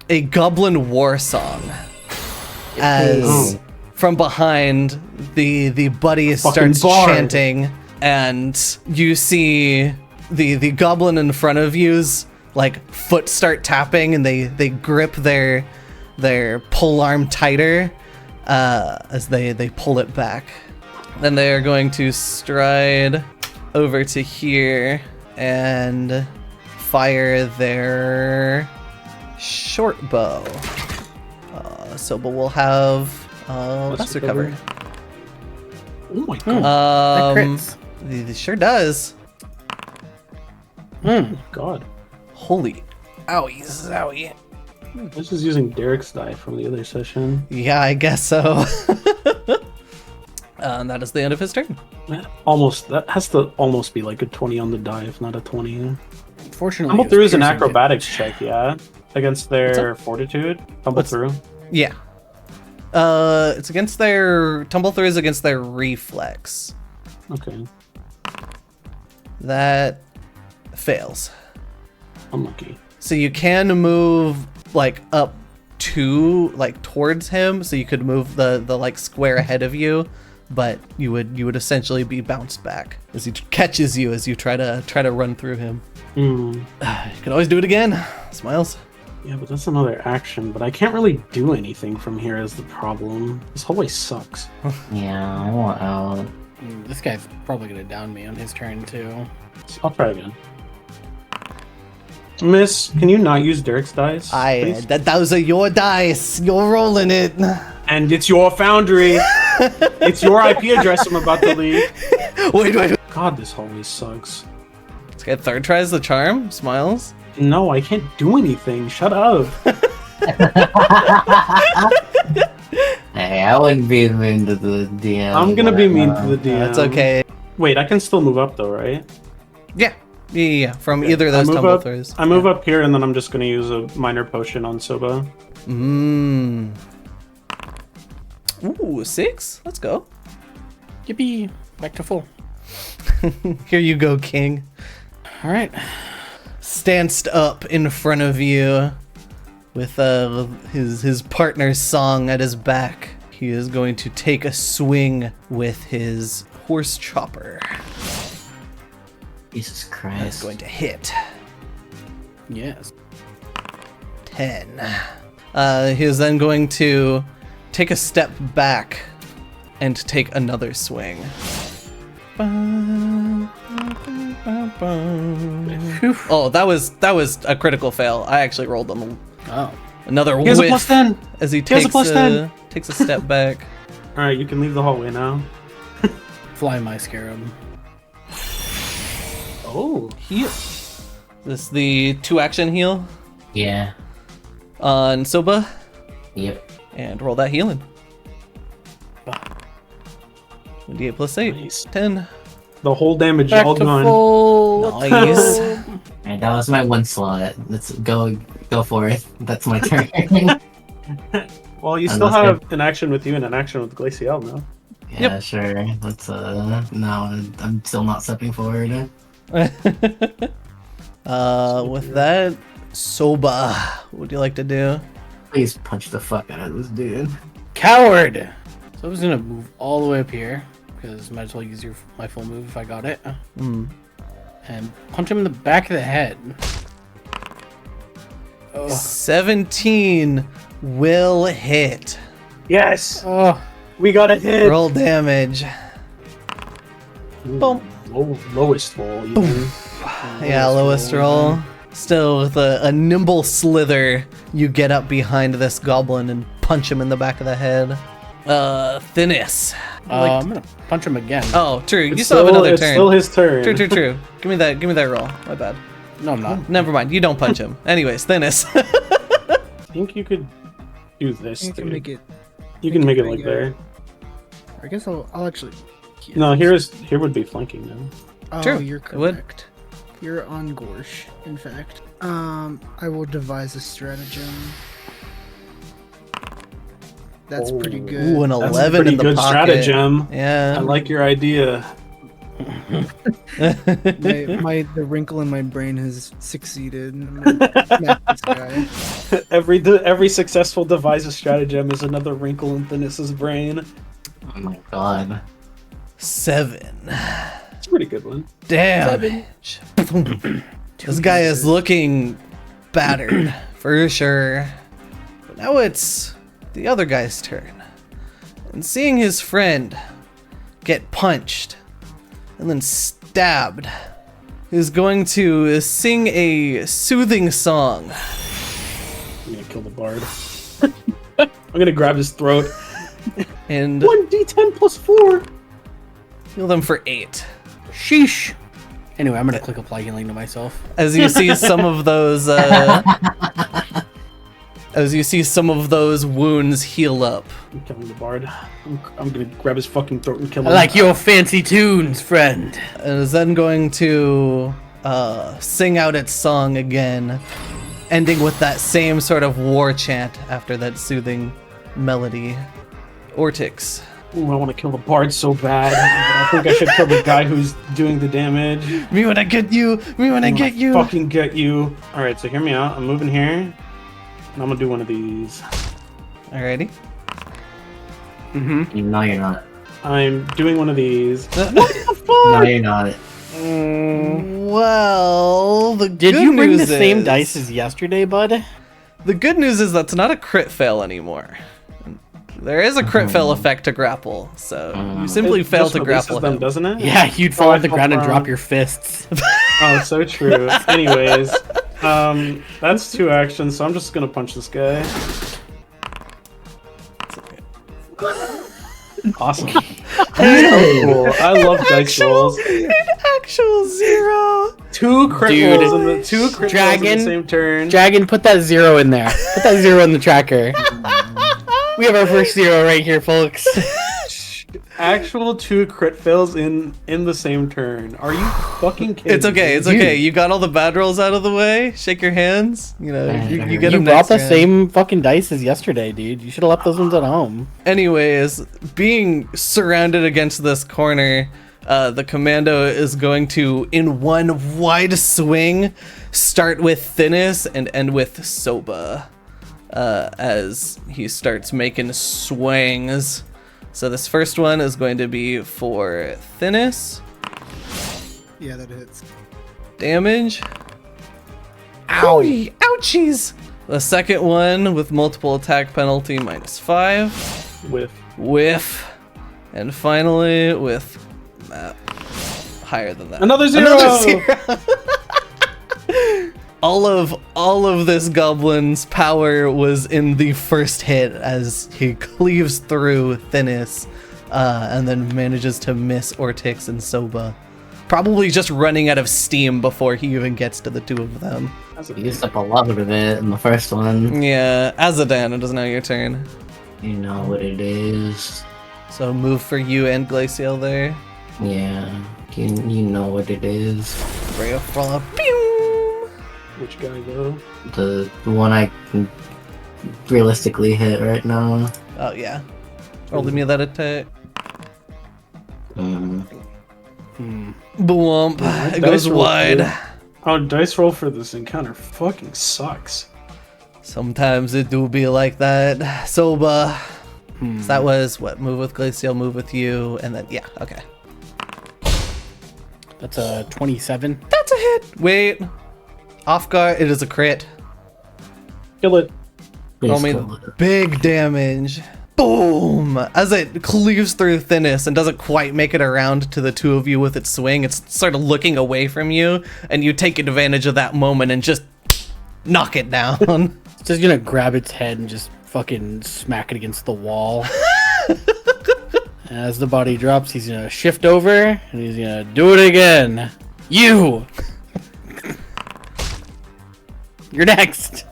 a goblin war song as from behind the buddy Fucking starts bard. chanting, and you see the goblin in front of you's like foot start tapping, and they grip their pole arm tighter as they pull it back. Then they are going to stride over to here and fire their short bow. Soba will have lesser cover. Oh my god. That crits. It sure does. God. Holy owie zowie. This is using Derek's die from the other session. Yeah, I guess so. And that is the end of his turn. That has to almost be like a 20 on the die, if not a 20. Unfortunately, Tumble it was through is an piercing acrobatics damage. check, yeah? Against their fortitude. Tumble What's- through. Yeah. It's against their tumble through is against their reflex. Okay. That fails. Unlucky. So you can move like up to like towards him, so you could move the like square ahead of you, but you would essentially be bounced back as he catches you as you try to run through him. Hmm. You can always do it again. Smiles. Yeah, but that's another action. But I can't really do anything from here is the problem. This hallway sucks. Yeah, I want out. This guy's probably gonna down me on his turn too. I'll try again. Miss, can you not use Derek's dice? please? Those are your dice. You're rolling it. And it's your foundry. It's your IP address I'm about to leave. Wait. God, this hallway sucks. Let's get third tries the charm. Smiles. No, I can't do anything. Shut up. Hey, I wouldn't be mean to the DM. I'm gonna be mean to the DM. That's okay. Wait, I can still move up though, right? Yeah. From either of those I move tumble up, throws. I move up here, and then I'm just gonna use a minor potion on Soba. Ooh, 6. Let's go. Yippee! Back to full. Here you go, King. All right. stanced up in front of you with his partner's song at his back. He is going to take a swing with his horse chopper. Jesus That's Christ. going to hit. Yes. 10. He is then going to take a step back and take another swing. Oh, that was a critical fail. I actually rolled on Oh. another He has a whiff +10. as he He has a takes a step back. All right, you can leave the hallway now. Fly my scarab. Oh, he. This the 2-action heal Yeah. on Soba, Yep. and roll that healing. 1d8 plus 8. Nice. 10. The whole damage Back all to gone. full. Nice. Alright, that was my one slot. Let's go for it. That's my turn. Well, you I'm still not have an action with you and an action with Glacial now. Yeah, sure. Let's no, I'm still not stepping forward. With that, Soba, what would you like to do? Please punch the fuck out of this dude. Coward! So I was gonna move all the way up here, because might as well use my full move if I got it. Hmm. And punch him in the back of the head. Oh. 17 will hit. Yes, Oh. we got a hit. Roll damage. Boom. Lowest roll. Even. Yeah, lowest roll. Still, with a nimble slither, you get up behind this goblin and punch him in the back of the head. Thinness. I'm gonna punch him again. Oh, true. You It's still have another it's turn. still his turn. True. Give me that roll. My bad. No, I'm not. Never mind. You don't punch him. Anyways, Thinness. I think you could do this. You can dude. make it. You can make it like big, there. I guess I'll actually. No, here would be flanking now. Oh, True, you're it would. correct. You're on Gorsh, in fact. I will devise a stratagem. That's pretty Oh. good. Ooh, an That's 11 a pretty in the good pocket. stratagem. Yeah. I like your idea. The wrinkle in my brain has succeeded. I'm gonna smack this guy. Every successful devise a stratagem is another wrinkle in Thinness's brain. Oh my god. 7. It's a pretty good one. Damage. This guy is looking battered, for sure. But now it's the other guy's turn. And seeing his friend get punched and then stabbed, he's going to sing a soothing song. I'm gonna kill the bard. I'm gonna grab his throat. And 1d10 plus 4. heal them for 8. Sheesh. Anyway, I'm gonna click apply healing to myself. As you see some of those wounds heal up. I'm killing the bard. I'm gonna grab his fucking throat and kill I him. like your fancy tunes, friend. And is then going to sing out its song again, ending with that same sort of war chant after that soothing melody. Ortyx. Ooh, I want to kill the bard so bad. I think I should kill the guy who's doing the damage. Me when I get you! Me when I get you! Fucking get you. Alright, so hear me out. I'm moving here. And I'm gonna do one of these. Alrighty. Mm-hmm. No, you're not. I'm doing one of these. No, you're not. Well, the Did good you bring the news same is- dice as yesterday, bud? The good news is that's not a crit fail anymore. There is a crit fail effect to grapple, so you simply It fail just to releases grapple them, him. doesn't it? Yeah, you'd fall I on the felt ground and wrong. drop your fists. Oh, so true. Anyways, that's 2 actions, so I'm just gonna punch this guy. Awesome. So cool. I love dice rolls. Actual 0. 2 crit Dude. rolls in the 2 crit rolls in Dragon. the same turn. Dragon, put that 0 in there. Put that 0 in the tracker. We have our first 0 right here, folks. Actual 2 crit fails in the same turn. Are you fucking kidding? It's okay, me? it's okay. You got all the bad rolls out of the way. Shake your hands. You know, you get You them brought next the round. same fucking dice as yesterday, dude. You should have left those ones at home. Anyways, being surrounded against this corner, The commando is going to, in one wide swing, start with Thinis and end with Soba, as he starts making swings. So this first one is going to be for Thinis. Yeah, that hits. Damage. Owie! Ouchies! The second one with multiple attack penalty, -5. Whiff. And finally with higher than that. Another 0! All of this goblin's power was in the first hit as he cleaves through Thinis, and then manages to miss Ortyx and Soba. Probably just running out of steam before he even gets to the two of them. You used up a lot of it in the first one. Yeah, Azadan, it is now your turn. You know what it is. So move for you and Glacial there. Yeah, you know what it is. Bray of Frolla. Pew! Which guy though? The one I can realistically hit right now. Oh yeah. Roll me that attack. Boomp. It goes wide. Oh, dice roll for this encounter fucking sucks. Sometimes it do be like that. Soba. So that was what? Move with Glacial, move with you, and then yeah, okay. That's a 27. That's a hit. Wait. Off guard, it is a crit. Kill it. Roll me big damage. Boom! As it cleaves through Thinis and doesn't quite make it around to the two of you with its swing, it's sort of looking away from you, and you take advantage of that moment and just knock it down. It's just gonna grab its head and just fucking smack it against the wall. As the body drops, he's gonna shift over and he's gonna do it again. You! You're next!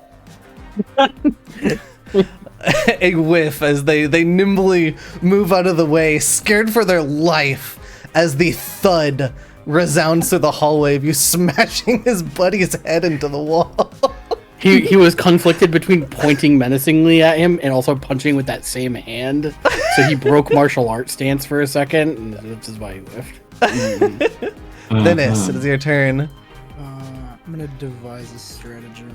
A whiff as they nimbly move out of the way, scared for their life, as the thud resounds through the hallway of you smashing his buddy's head into the wall. He was conflicted between pointing menacingly at him and also punching with that same hand. So he broke martial arts stance for a second, and this is why he whiffed. Thinis, it is your turn. I'm gonna devise a stratagem.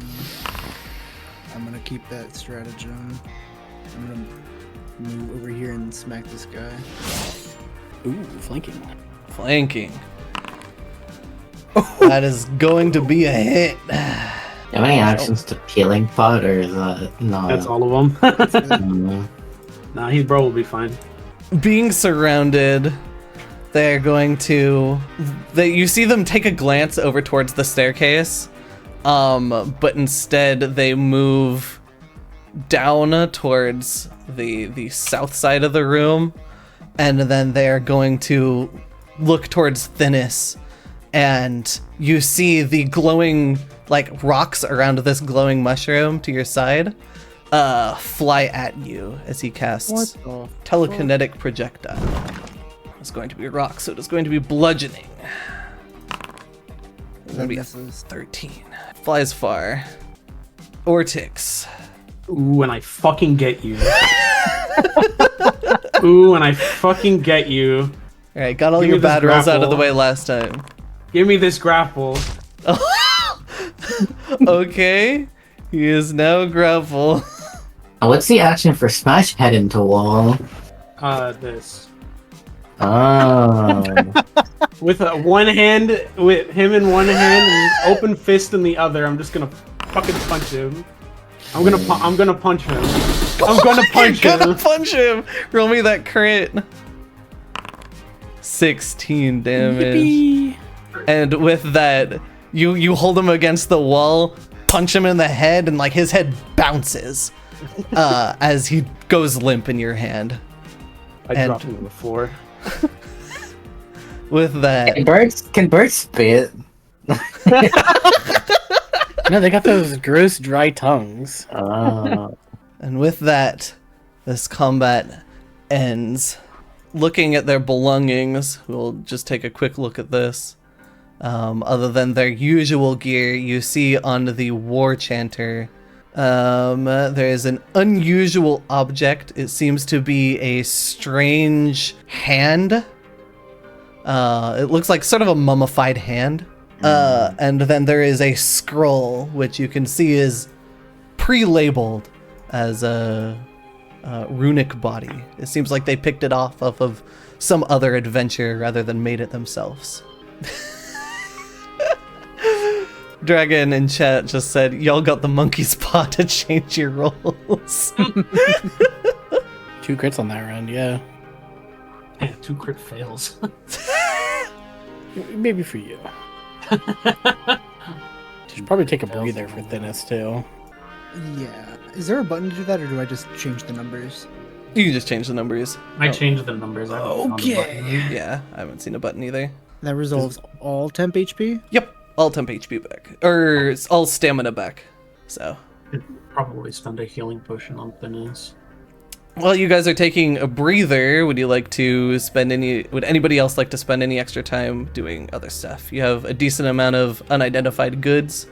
I'm gonna keep that stratagem. I'm gonna move over here and smack this guy. Ooh, flanking. Flanking. That is going to be a hit. Do you have any actions to healing pot, or is that no? That's all of them. Nah, his bro will be fine. Being surrounded, they're going to... you see them take a glance over towards the staircase, but instead they move down towards the south side of the room, and then they're going to look towards Thinis, and you see the glowing, like, rocks around this glowing mushroom to your side fly at you as he casts telekinetic projectile. It's going to be rock, so it is going to be bludgeoning. It's going to be a 13. Flies far. Ortyx. Ooh, and I fucking get you. Ooh, and I fucking get you. Alright, got all Give your me this bad rolls out of the grapple. way last time. Give me this grapple. Okay. He is now grapple. What's the action for smash head into wall? This. Oh. With one hand, with him in one hand and open fist in the other, I'm just gonna fucking punch him. I'm gonna punch him. I'm gonna punch You're gonna him. punch him! Roll me that crit. 16 damage. Yippee. And with that, you hold him against the wall, punch him in the head, and like his head bounces as he goes limp in your hand. I dropped him on the floor. With that, Can birds spit? No, they got those gross dry tongues. and with that, this combat ends. Looking at their belongings, we'll just take a quick look at this. Other than their usual gear, you see on the war chanter, there is an unusual object. It seems to be a strange hand It looks like sort of a mummified hand. And then there is a scroll, which you can see is pre-labeled as a runic body. It seems like they picked it off of some other adventure rather than made it themselves. Dragon in chat just said, y'all got the monkey's paw to change your rolls. 2 crits on that round, yeah. Yeah, 2 crit fails. Maybe for you. Should probably take a breather for Thinness, too. Yeah. Is there a button to do that, or do I just change the numbers? You can just change the numbers. I changed the numbers. I haven't found the button. Yeah, I haven't seen a button either. That resolves all temp HP? Yep, all temp HP back. Or all stamina back. So. Could probably spend a healing potion on thinness. While you guys are taking a breather, would anybody else like to spend any extra time doing other stuff? You have a decent amount of unidentified goods.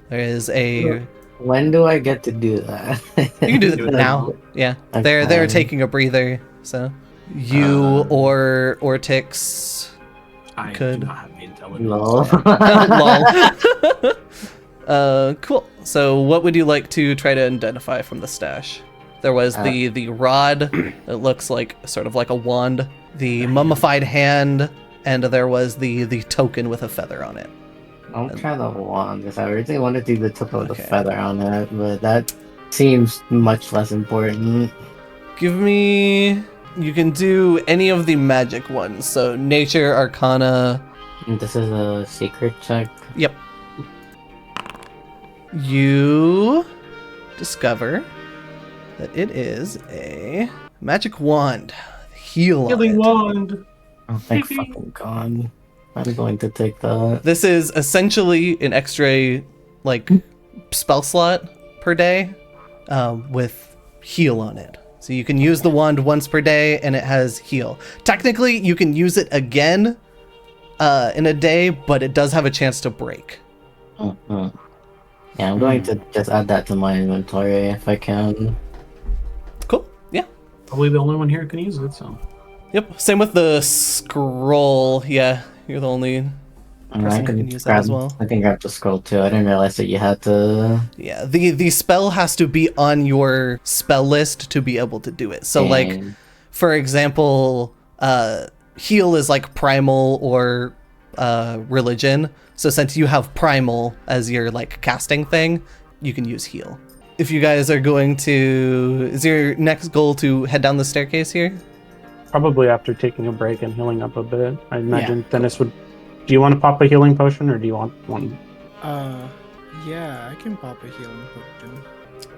There is a... When do I get to do that? You can do that now. Yeah, Okay. they're taking a breather. So you or Ortyx I could. do not have the intelligence. No. Lol. Cool. So what would you like to try to identify from the stash? There was the rod. It looks like sort of like a wand. The mummified hand, and there was the token with a feather on it. I'll try the wand, because I originally wanted to do the token with Okay. the feather on it, but that seems much less important. Give me. You can do any of the magic ones. So nature, arcana. This is a secret check. Yep. You discover that it is a magic wand. Heal on Healing it. wand. Oh, thank fucking god. I'm going to take that. This is essentially an extra, like, spell slot per day with heal on it. So you can use the wand once per day, and it has heal. Technically, you can use it again in a day, but it does have a chance to break. Mhm. Yeah, I'm going to just add that to my inventory if I can. Cool. Yeah. Probably the only one here who can use it, so. Yep. Same with the scroll. Yeah, you're the only And person I who can can use that grab, as well. I can grab the scroll too. I didn't realize that you had to. Yeah, the spell has to be on your spell list to be able to do it. So, like, Dang. for example, heal is like primal or religion. So since you have primal as your like casting thing, you can use heal. If you guys are going to, is your next goal to head down the staircase here? Probably after taking a break and healing up a bit. I imagine Yeah. Dennis would. Do you want to pop a healing potion, or do you want one? Yeah, I can pop a healing potion.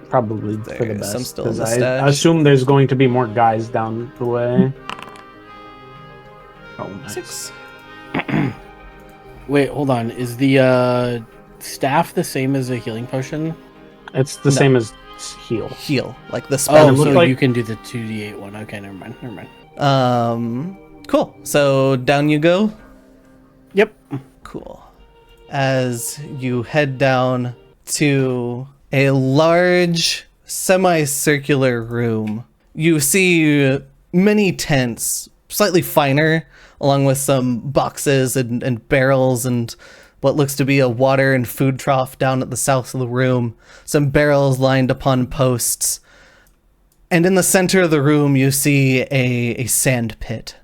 Probably for the There's best. some still in 'cause the I stash. assume there's going to be more guys down the way. Oh, nice. 6. Wait, hold on. Is the staff the same as a healing potion? It's the same as heal. Heal, like the spell. Oh, look so like- you can do the 2d8 one. Okay, never mind. Cool. So down you go. Yep. Cool. As you head down to a large semicircular room, you see many tents, slightly finer, along with some boxes and barrels and what looks to be a water and food trough down at the south of the room, some barrels lined upon posts. And in the center of the room, you see a sand pit.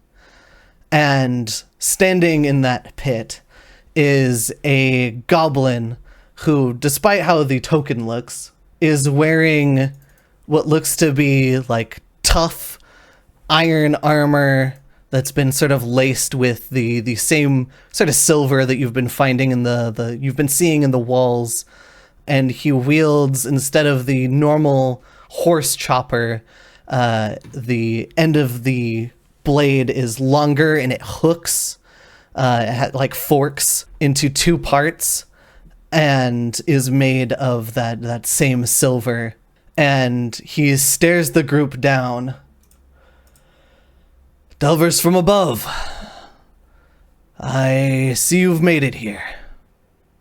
And standing in that pit is a goblin who, despite how the token looks, is wearing what looks to be like tough iron armor that's been sort of laced with the same sort of silver that you've been finding in you've been seeing in the walls. And he wields, instead of the normal horse chopper, the end of the blade is longer and it hooks like forks into 2 parts and is made of that same silver. And he stares the group down. Delvers from above, I see you've made it here.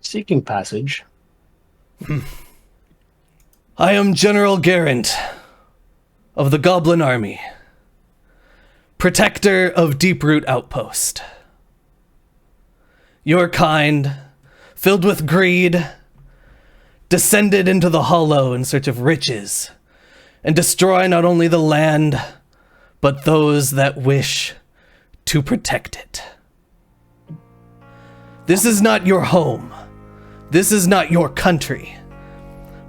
Seeking passage. I am General Garant of the Goblin Army, protector of Deeproot Outpost. your kind, filled with greed, descended into the hollow in search of riches, and destroy not only the land, but those that wish to protect it. This is not your home. This is not your country.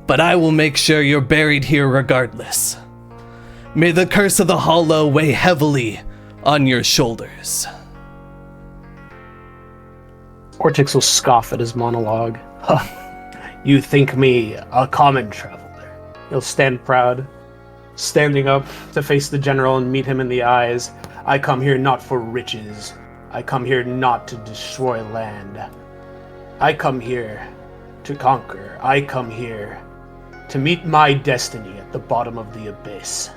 But I will make sure you're buried here regardless. May the curse of the hollow weigh heavily on your shoulders. Ortyx will scoff at his monologue. You think me a common traveler? He'll stand proud, standing up to face the general and meet him in the eyes. I come here not for riches. I come here not to destroy land. I come here to conquer. I come here to meet my destiny at the bottom of the abyss.